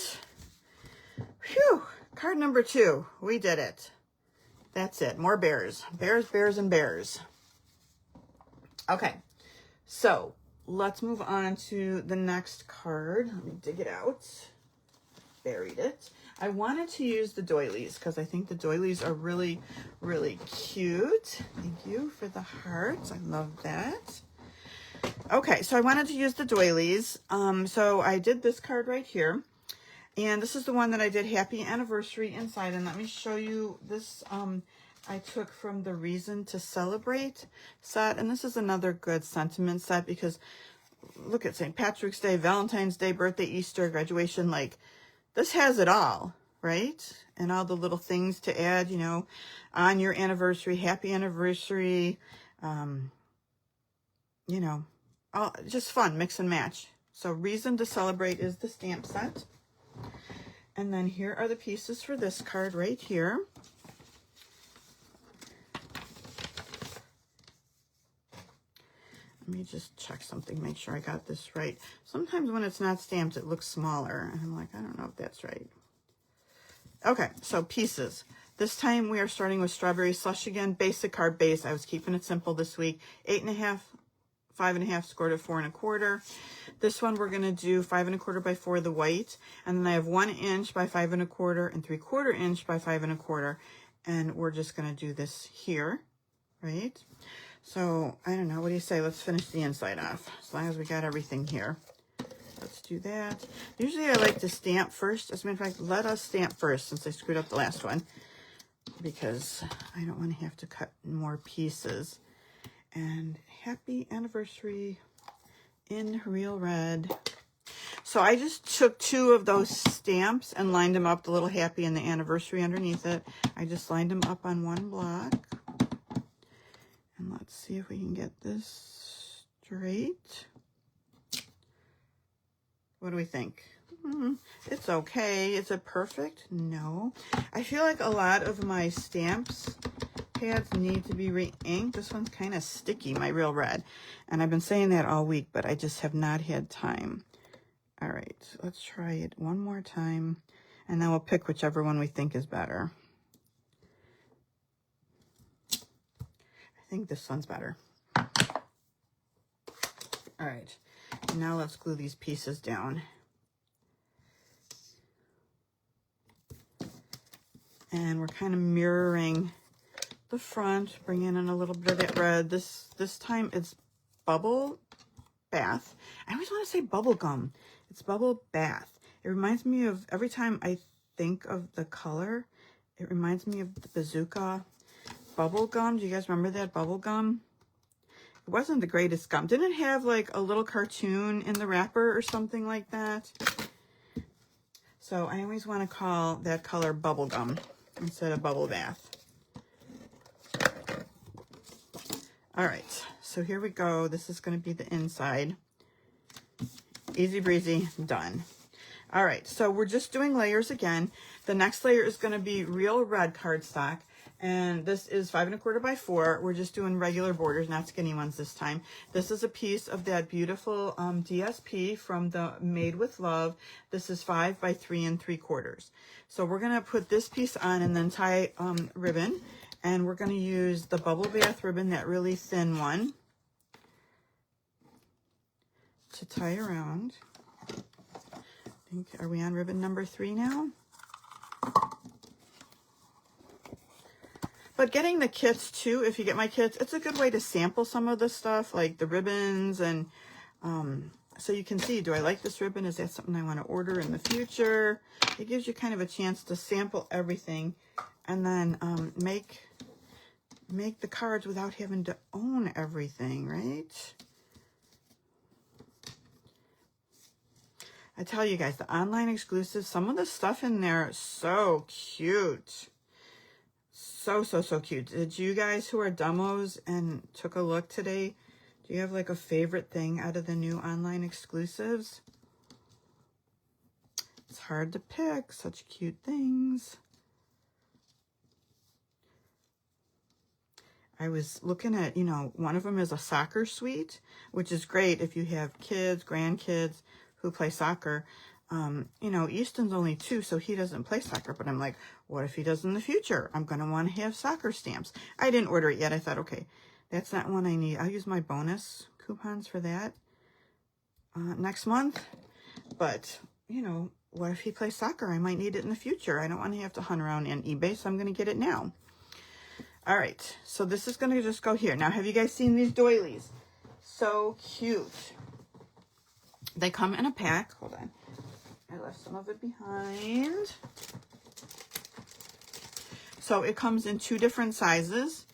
Phew. Card number 2. We did it. That's it. More bears. Bears, bears, and bears. Okay. So let's move on to the next card. Let me dig it out. Buried it. I wanted to use the doilies because I think the doilies are really, really cute. Thank you for the hearts. I love that. Okay, so I wanted to use the doilies. So I did this card right here. And this is the one that I did Happy Anniversary inside. And let me show you this. I took from the Reason to Celebrate set. And this is another good sentiment set because look at St. Patrick's Day, Valentine's Day, birthday, Easter, graduation. Like, this has it all, right? And all the little things to add, you know, on your anniversary, happy anniversary, you know, all just fun, mix and match. So Reason to Celebrate is the stamp set. And then here are the pieces for this card right here. Let me just check something, make sure I got this right. Sometimes when it's not stamped, it looks smaller. And I'm like, I don't know if that's right. Okay, so pieces. This time we are starting with Strawberry Slush again. Basic card base. I was keeping it simple this week. 8.5, 5.5, scored at 4 1/4. This one we're going to do 5 1/4 by 4, the white. And then I have 1 inch by 5 1/4 and 3/4 inch by 5 1/4. And we're just going to do this here, right? So, I don't know. What do you say? Let's finish the inside off. As long as we got everything here. Let's do that. Usually I like to stamp first. As a matter of fact, let us stamp first since I screwed up the last one. Because I don't want to have to cut more pieces. And Happy Anniversary in Real Red. So I just took 2 of those stamps and lined them up, the little happy and the anniversary underneath it. I just lined them up on one block. And let's see if we can get this straight. What do we think? It's okay. Is it perfect? No. I feel like a lot of my stamps pads need to be re-inked. This one's kind of sticky, my Real Red. And I've been saying that all week, but I just have not had time. All right, let's try it one more time. And then we'll pick whichever one we think is better. I think this one's better. All right, now let's glue these pieces down. And we're kind of mirroring the front, bringing in a little bit of that red. This time it's Bubble Bath. I always want to say bubble gum. It's Bubble Bath. It reminds me of, every time I think of the color, it reminds me of the Bazooka bubble gum. Do you guys remember that bubble gum? It wasn't the greatest gum. Didn't it have like a little cartoon in the wrapper or something like that? So I always want to call that color bubble gum instead of Bubble Bath. All right, so here we go. This is going to be the inside. Easy breezy, done. All right, so we're just doing layers again. The next layer is going to be Real Red cardstock. And this is 5 1/4 by 4. We're just doing regular borders, not skinny ones this time. This is a piece of that beautiful DSP from the Made with Love. This is 5 by 3 3/4. So we're going to put this piece on and then tie ribbon. And we're going to use the Bubble Bath ribbon, that really thin one, to tie around. I think, are we on ribbon number 3 now? But getting the kits too, if you get my kits, it's a good way to sample some of the stuff, like the ribbons, and so you can see, do I like this ribbon? Is that something I want to order in the future? It gives you kind of a chance to sample everything and then make the cards without having to own everything, right? I tell you guys, the online exclusives, some of the stuff in there is so cute. So cute. Did you guys who are demos and took a look today, do you have like a favorite thing out of the new online exclusives? It's hard to pick, such cute things. I was looking at, you know, one of them is a soccer suite, which is great if you have kids, grandkids who play soccer. You know, Easton's only 2, so he doesn't play soccer, but I'm like, what if he does in the future? I'm going to want to have soccer stamps. I didn't order it yet. I thought, okay, that's not one I need. I'll use my bonus coupons for that next month. But, you know, what if he plays soccer? I might need it in the future. I don't want to have to hunt around on eBay, so I'm going to get it now. All right, so this is going to just go here. Now, have you guys seen these doilies? So cute. They come in a pack. Hold on. I I left some of it behind. So it comes in 2 different sizes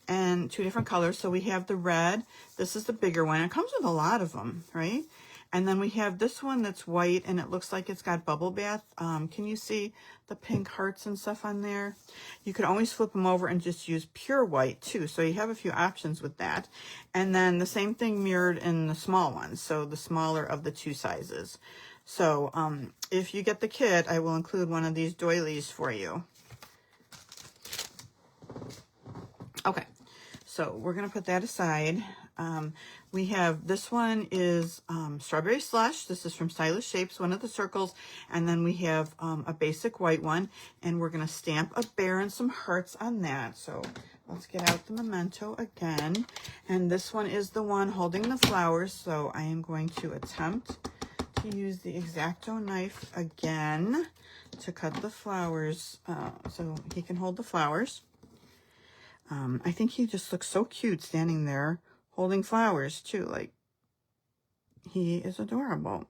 and 2 different colors. So we have the red. This is the bigger one. It comes with a lot of them, right? And then we have this one that's white, and it looks like it's got bubble bath. Can you see the pink hearts and stuff on there? You could always flip them over and just use pure white too. So you have a few options with that. And then the same thing mirrored in the small ones. So the smaller of the 2 sizes. So if you get the kit, I will include one of these doilies for you. Okay, so we're going to put that aside. We have, this one is Strawberry Slush. This is from Stylish Shapes, one of the circles. And then we have a basic white one. And we're going to stamp a bear and some hearts on that. So let's get out the memento again. And this one is the one holding the flowers. So I am going to attempt to use the X-Acto knife again to cut the flowers so he can hold the flowers. I think he just looks so cute standing there holding flowers too. Like, he is adorable.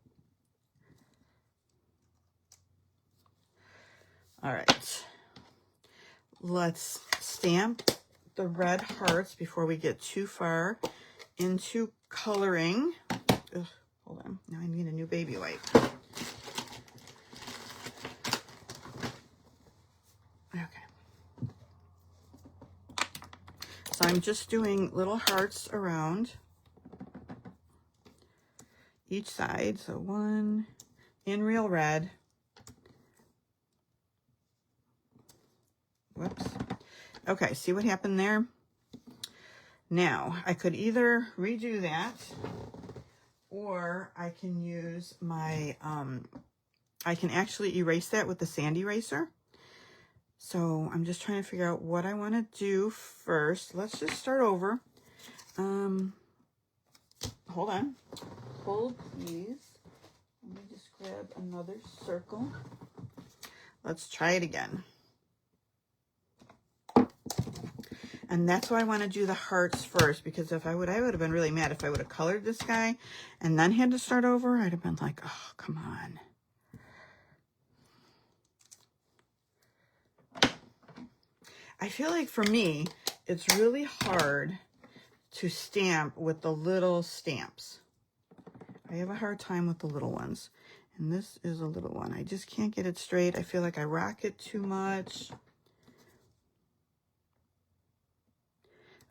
All right. Let's stamp the red hearts before we get too far into coloring. Ugh, hold on. Now I need a new baby wipe. Okay. So I'm just doing little hearts around each side. So 1 in real red. Whoops. Okay, see what happened there? Now, I could either redo that, or I can use my, I can actually erase that with the sand eraser. So I'm just trying to figure out what I want to do first. Let's just start over. Hold on. Hold, please. Let me just grab another circle. Let's try it again. And that's why I want to do the hearts first, because if I would have been really mad if I would have colored this guy and then had to start over. I'd have been like, oh, come on. I feel like for me, it's really hard to stamp with the little stamps. I have a hard time with the little ones. And this is a little one. I just can't get it straight. I feel like I rock it too much.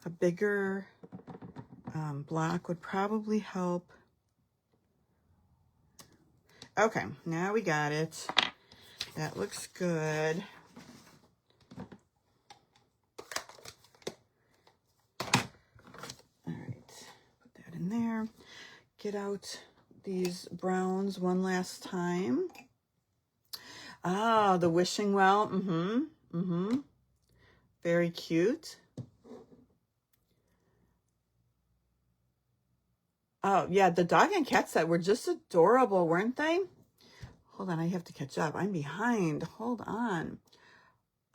A bigger block would probably help. Okay, now we got it. That looks good. In there, get out these browns one last time. Ah, the wishing well. Very cute. Oh yeah, the dog and cat set were just adorable, weren't they? Hold on, I have to catch up. I'm behind. Hold on.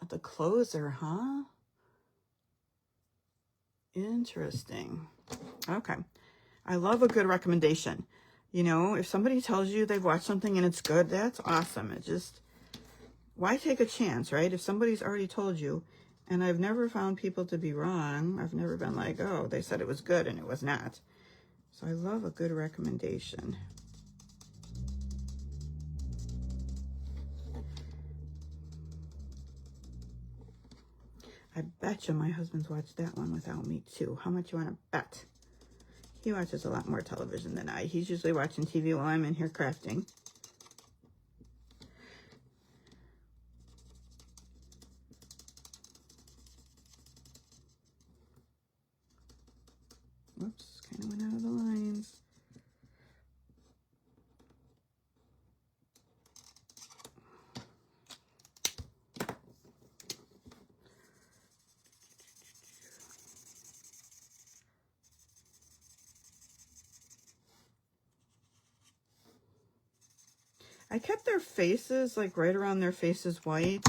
The closer, huh? Interesting. Okay. I love a good recommendation. You know, if somebody tells you they've watched something and it's good, that's awesome. It just, why take a chance, right? If somebody's already told you, and I've never found people to be wrong. I've never been like, oh, they said it was good and it was not. So I love a good recommendation. I bet you my husband's watched that one without me too. How much you want to bet? He watches a lot more television than I. He's usually watching TV while I'm in here crafting. Whoops, kind of went out of the lines. I kept their faces, like right around their faces white.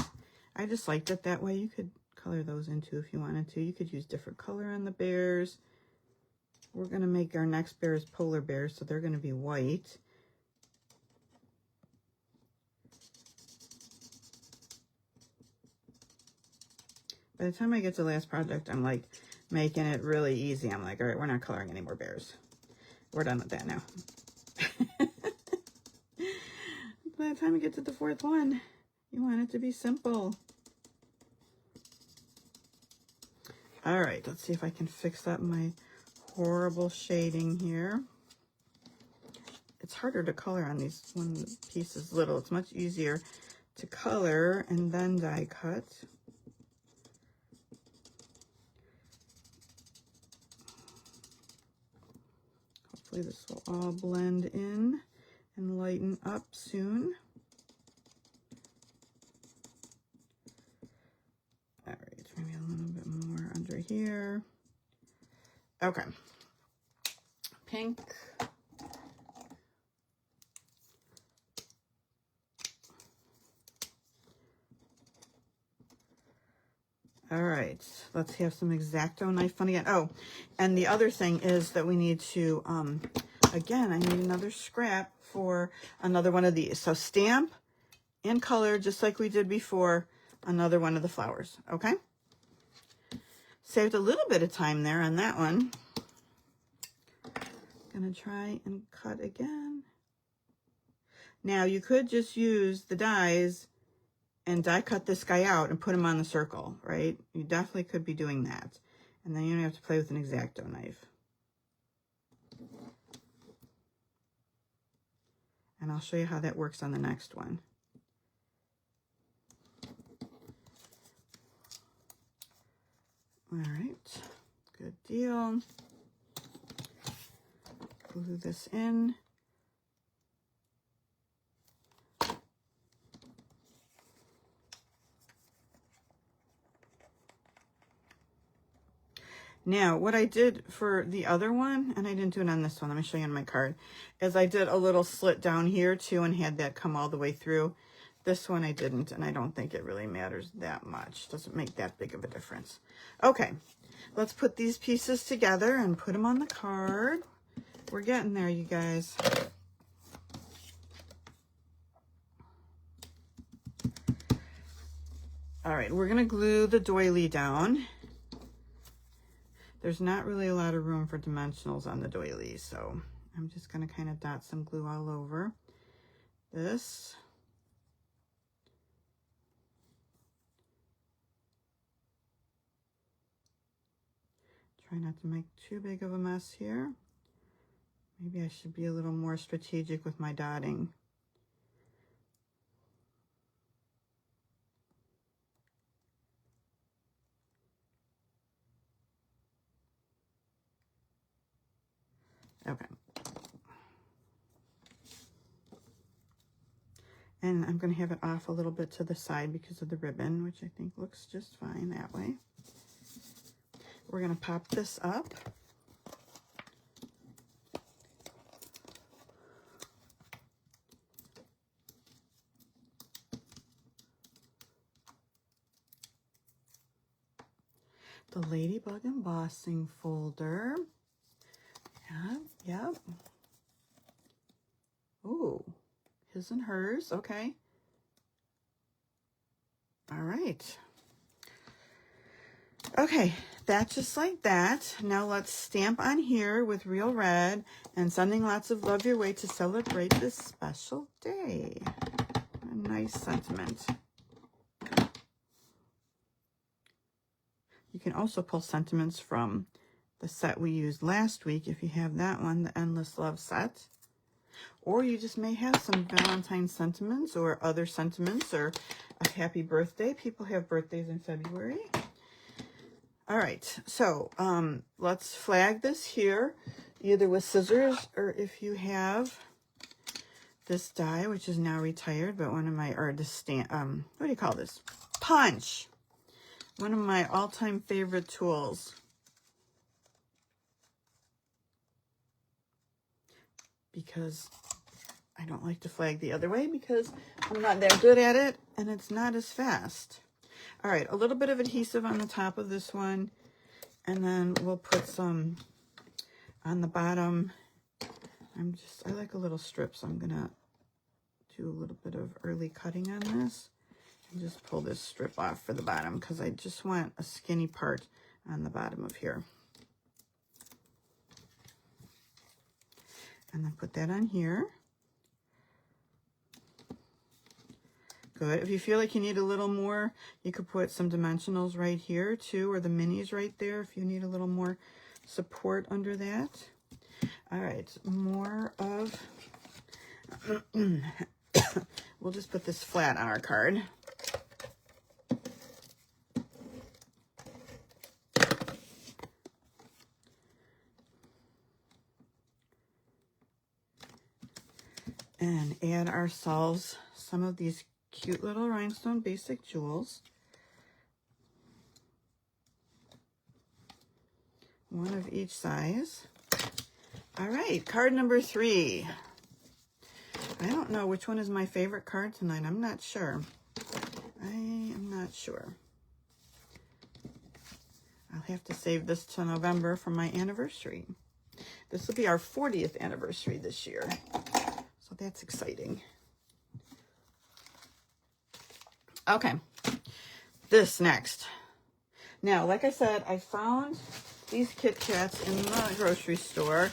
I just liked it that way. You could color those in too if you wanted to. You could use different color on the bears. We're going to make our next bears polar bears, so they're going to be white. By the time I get to the last project, I'm like making it really easy. I'm like, all right, we're not coloring any more bears. We're done with that now. By the time we get to the fourth one, you want it to be simple. All right, let's see if I can fix up my horrible shading here. It's harder to color on these when the piece is little. It's much easier to color and then die cut. Hopefully this will all blend in and lighten up soon. All right, maybe a little bit more under here. Okay. Pink. All right, let's have some X-Acto knife fun again. Oh, and the other thing is that we need to, again, I need another scrap for another one of these. So stamp and color, just like we did before, another one of the flowers, okay? Saved a little bit of time there on that one. Gonna try and cut again. Now, you could just use the dies and die cut this guy out and put him on the circle, right? You definitely could be doing that. And then you don't have to play with an X-Acto knife. And I'll show you how that works on the next one. All right, good deal. Glue this in. Now, what I did for the other one, and I didn't do it on this one, let me show you on my card, is I did a little slit down here too and had that come all the way through. This one I didn't, and I don't think it really matters that much. Doesn't make that big of a difference. Okay, let's put these pieces together and put them on the card. We're getting there, you guys. All right, we're gonna glue the doily down. There's not really a lot of room for dimensionals on the doily, so I'm just going to kind of dot some glue all over this. Try not to make too big of a mess here. Maybe I should be a little more strategic with my dotting. Okay. And I'm going to have it off a little bit to the side because of the ribbon, which I think looks just fine that way. We're going to pop this up. The Ladybug embossing folder. Yep. Ooh, his and hers. Okay. All right. Okay, that's just like that. Now let's stamp on here with real red and sending lots of love your way to celebrate this special day. A nice sentiment. You can also pull sentiments from the set we used last week if you have that one, the Endless Love set. Or you just may have some Valentine sentiments or other sentiments or a happy birthday. People have birthdays in February. All right, so let's flag this here, either with scissors or if you have this die, which is now retired, but one of my, or this what do you call this? Punch. One of my all-time favorite tools. Because I don't like to flag the other way because I'm not that good at it and it's not as fast. All right, a little bit of adhesive on the top of this one, and then we'll put some on the bottom. I like a little strip, so I'm gonna do a little bit of early cutting on this Just pull this strip off for the bottom because I just want a skinny part on the bottom of here. And then put that on here. Good. If you feel like you need a little more, you could put some dimensionals right here too, or the minis right there if you need a little more support under that. All right, more of, we'll just put this flat on our card. And add ourselves some of these cute little rhinestone basic jewels. One of each size. All right, card number 3. I don't know which one is my favorite card tonight. I'm not sure. I am not sure. I'll have to save this till November for my anniversary. This will be our 40th anniversary this year. So that's exciting. Okay, this next. Now, like I said, I found these Kit Kats in the grocery store.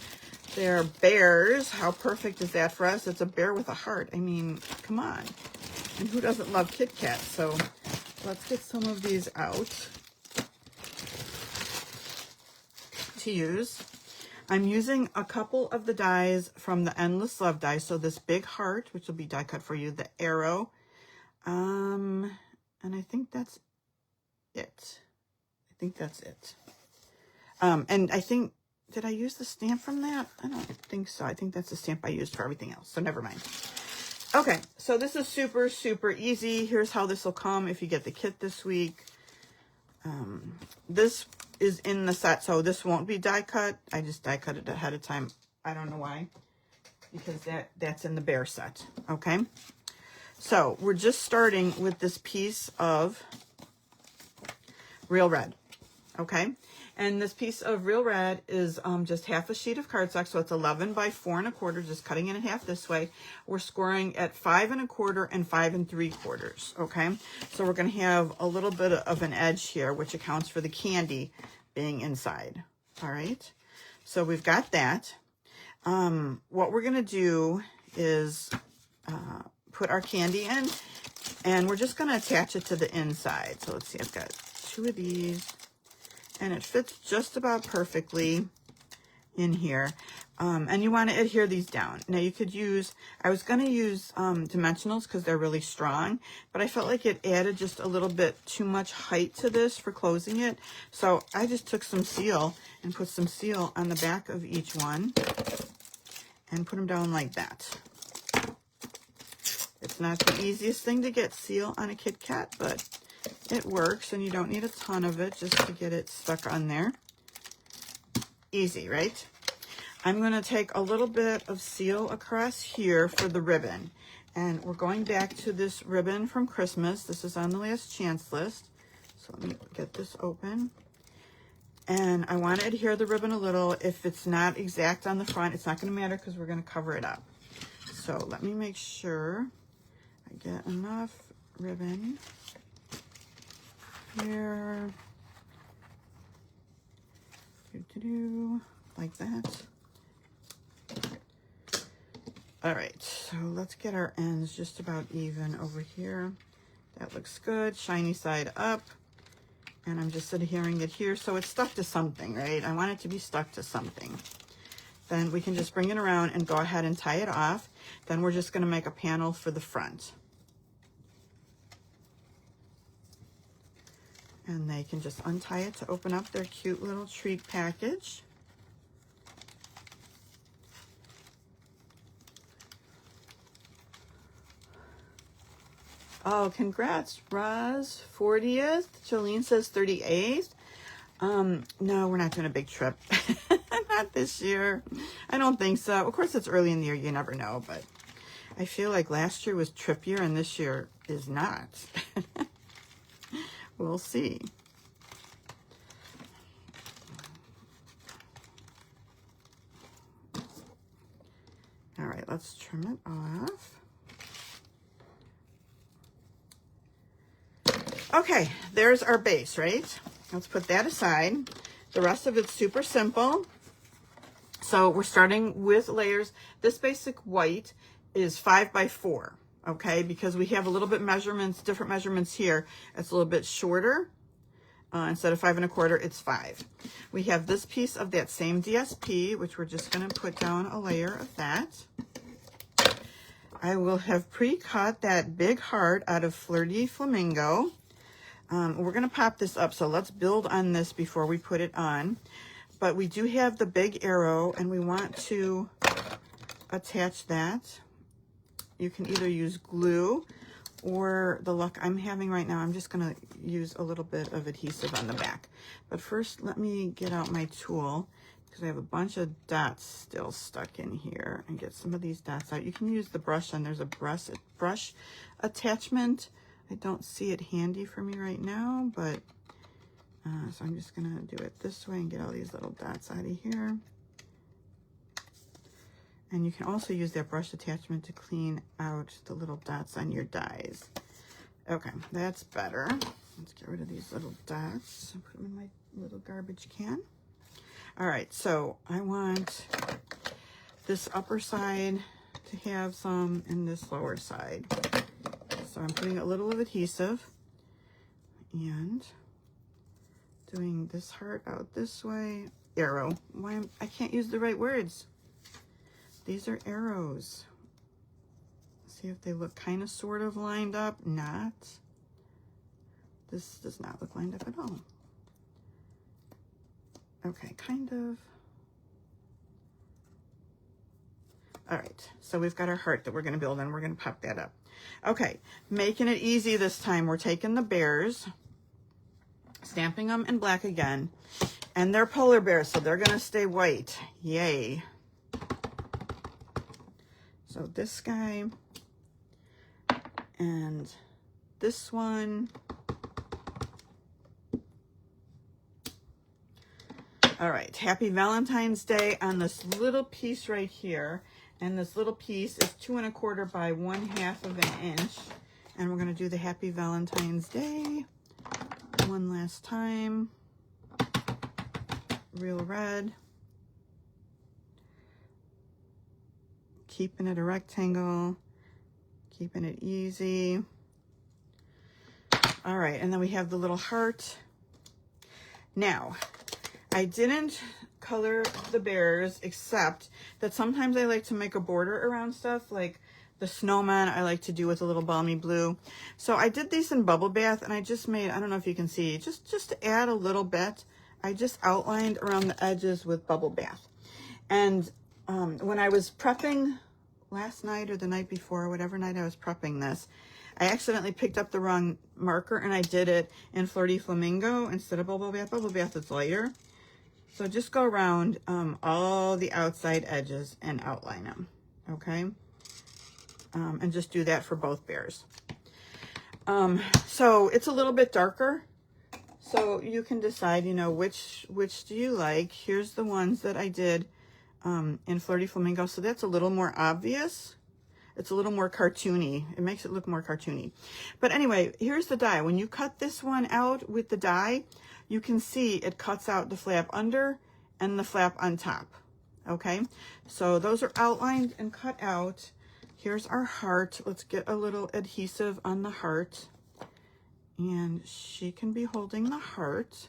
They're bears. How perfect is that for us? It's a bear with a heart. I mean, come on. And who doesn't love Kit Kats? So let's get some of these out to use. I'm using a couple of the dies from the Endless Love die. So this big heart, which will be die cut for you, the arrow. And I think that's it. I think that's it. And I think, did I use the stamp from that? I don't think so. I think that's the stamp I used for everything else. So never mind. Okay, so this is super, super easy. Here's how this will come if you get the kit this week. This is in the set, so this won't be die cut. I just die cut it ahead of time. I don't know why, because that's in the bear set. Okay, so we're just starting with this piece of Real Red. Okay, and this piece of Real Red is just half a sheet of cardstock, so it's 11 by 4 1/4, just cutting it in half this way. We're scoring at 5 1/4 and 5 3/4. Okay, so we're going to have a little bit of an edge here, which accounts for the candy being inside. All right, so we've got that. What we're going to do is put our candy in, and we're just going to attach it to the inside. So let's see, I've got 2 of these. And it fits just about perfectly in here. And you want to adhere these down. Now you could use, I was going to use dimensionals because they're really strong, but I felt like it added just a little bit too much height to this for closing it. So I just took some seal and put some seal on the back of each one and put them down like that. It's not the easiest thing to get seal on a Kit Kat, but it works, and you don't need a ton of it just to get it stuck on there. Easy, right? I'm going to take a little bit of seal across here for the ribbon. And we're going back to this ribbon from Christmas. This is on the last chance list. So let me get this open. And I want to adhere the ribbon a little. If it's not exact on the front, it's not going to matter because we're going to cover it up. So let me make sure I get enough ribbon here, like that. All right, so let's get our ends just about even over here. That looks good. Shiny side up, and I'm just adhering it here so it's stuck to something, right? I want it to be stuck to something. Then we can just bring it around and go ahead and tie it off. Then we're just going to make a panel for the front. And they can just untie it to open up their cute little treat package. Oh, congrats, Roz. 40th. Jolene says 38th. No, we're not doing a big trip. Not this year. I don't think so. Of course, it's early in the year. You never know. But I feel like last year was trip year and this year is not. We'll see. All right, let's trim it off. Okay, there's our base, right? Let's put that aside. The rest of it's super simple. So we're starting with layers. This basic white is 5 by 4, okay? Because we have a little bit measurements, different measurements here. It's a little bit shorter. Instead of 5 1/4, it's 5. We have this piece of that same DSP, which we're just going to put down a layer of that. I will have pre-cut that big heart out of Flirty Flamingo. We're going to pop this up, so let's build on this before we put it on. But we do have the big arrow, and we want to attach that. You can either use glue, or the luck I'm having right now, I'm just going to use a little bit of adhesive on the back. But first, let me get out my tool, because I have a bunch of dots still stuck in here, and get some of these dots out. You can use the brush, and there's a brush attachment. I don't see it handy for me right now, but so I'm just going to do it this way and get all these little dots out of here. And you can also use that brush attachment to clean out the little dots on your dies. Okay, that's better. Let's get rid of these little dots and put them in my little garbage can. All right, so I want this upper side to have some and this lower side. So I'm putting a little of adhesive and doing this heart out this way. Arrow. I can't use the right words. These are arrows. See if they look kind of sort of lined up. Not. This does not look lined up at all. Okay, kind of. All right, so we've got our heart that we're going to build, and we're going to pop that up. Okay, making it easy this time. We're taking the bears, stamping them in black again, and they're polar bears, so they're going to stay white. Yay. So this guy and this one. All right, happy Valentine's Day on this little piece right here. And this little piece is 2 1/4 by 1/2 of an inch. And we're gonna do the happy Valentine's Day one last time. Real red. Keeping it a rectangle, keeping it easy. All right, and then we have the little heart. Now, I didn't color the bears, except that sometimes I like to make a border around stuff, like the snowman I like to do with a little balmy blue. So I did these in Bubble Bath, and I just made, I don't know if you can see, just to add a little bit, I just outlined around the edges with Bubble Bath. And when I was prepping last night or the night before, whatever night I was prepping this, I accidentally picked up the wrong marker, and I did it in Flirty Flamingo instead of Bubble Bath. Bubble Bath is lighter. So just go around all the outside edges and outline them, okay? And just do that for both bears. So it's a little bit darker, so you can decide, you know, which do you like. Here's the ones that I did in Flirty Flamingo, so that's a little more obvious. It's a little more cartoony. It makes it look more cartoony. But anyway, here's the die. When you cut this one out with the die, you can see it cuts out the flap under and the flap on top. Okay, so those are outlined and cut out. Here's our heart. Let's get a little adhesive on the heart. And she can be holding the heart.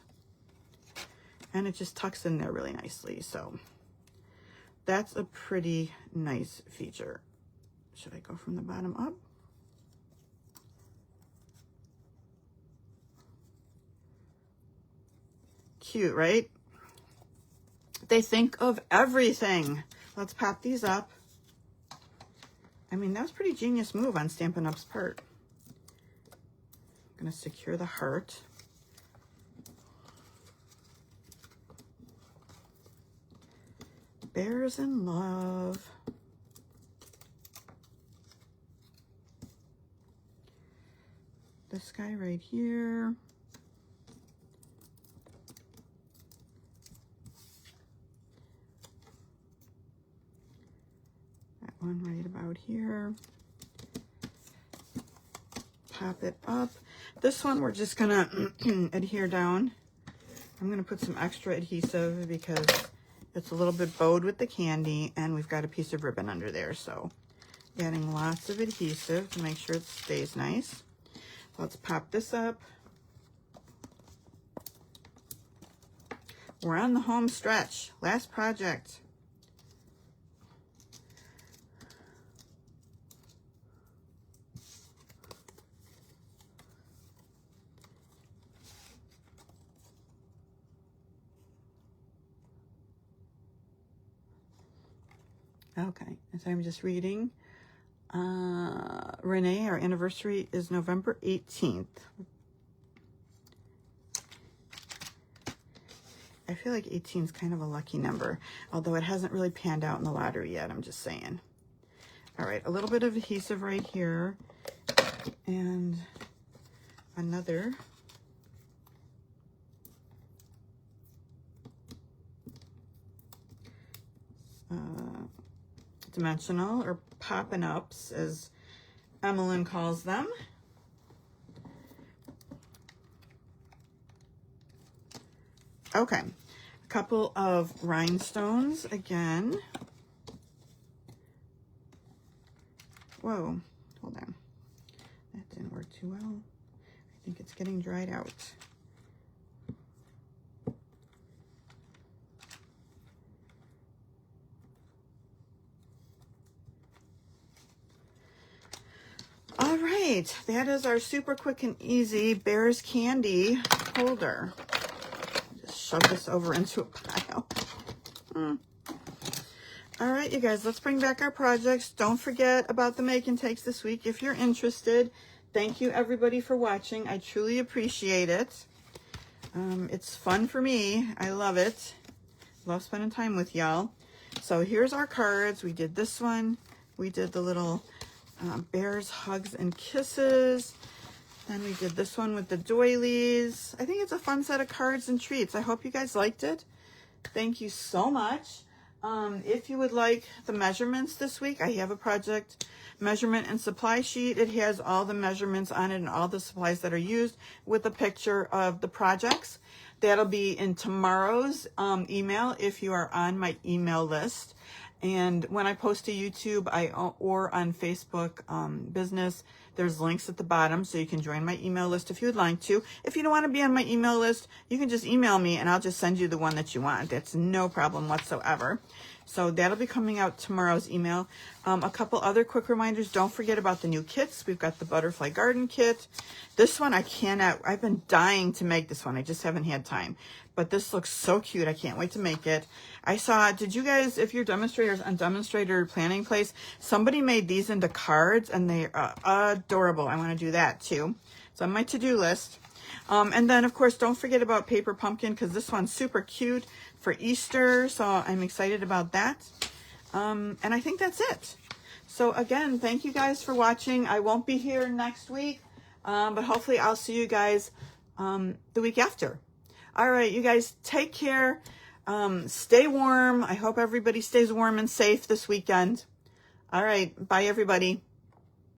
And it just tucks in there really nicely. So that's a pretty nice feature. Should I go from the bottom up? Cute, right? They think of everything. Let's pop these up. I mean, that was a pretty genius move on Stampin' Up's part. I'm going to secure the heart. Bears in love. This guy right here. That one right about here. pop it up. This one we're just gonna adhere down. I'm gonna put some extra adhesive because it's a little bit bowed with the candy, and we've got a piece of ribbon under there, so adding lots of adhesive to make sure it stays nice. Let's pop this up. We're on the home stretch. Last project. Okay, so I'm just reading. Renee, our anniversary is November 18th. I feel like 18 is kind of a lucky number, although it hasn't really panned out in the lottery yet, I'm just saying. All right, a little bit of adhesive right here, and another. Dimensional, or poppin' ups, as Emmeline calls them. Okay, a couple of rhinestones again. Whoa, hold on. That didn't work too well. I think it's getting dried out. All right, that is our super quick and easy Bears Candy holder. Just shove this over into a pile. All right, you guys, let's bring back our projects. Don't forget about the make and takes this week if you're interested. Thank you, everybody, for watching. I truly appreciate it. It's fun for me. I love it. Love spending time with y'all. So here's our cards. We did this one. We did the little Bears Hugs and Kisses. Then we did this one with the doilies. I think it's a fun set of cards and treats. I hope you guys liked it. Thank you so much. If you would like the measurements this week, I have a project measurement and supply sheet. It has all the measurements on it and all the supplies that are used with a picture of the projects. That'll be in tomorrow's email if you are on my email list. And when I post to YouTube or on Facebook business, there's links at the bottom so you can join my email list if you would like to. If you don't want to be on my email list, you can just email me and I'll just send you the one that you want. That's no problem whatsoever. So that'll be coming out tomorrow's email. A couple other quick reminders. Don't forget about the new kits. We've got the Butterfly Garden kit. This one I've been dying to make this one. I just haven't had time. But this looks so cute. I can't wait to make it. I saw, did you guys, if you're demonstrators on Demonstrator Planning Place, somebody made these into cards and they are adorable. I want to do that too. It's on my to-do list. And then, of course, don't forget about Paper Pumpkin because this one's super cute for Easter. So I'm excited about that. And I think that's it. So again, thank you guys for watching. I won't be here next week, but hopefully I'll see you guys the week after. All right, you guys, take care. Stay warm. I hope everybody stays warm and safe this weekend. All right, bye, everybody.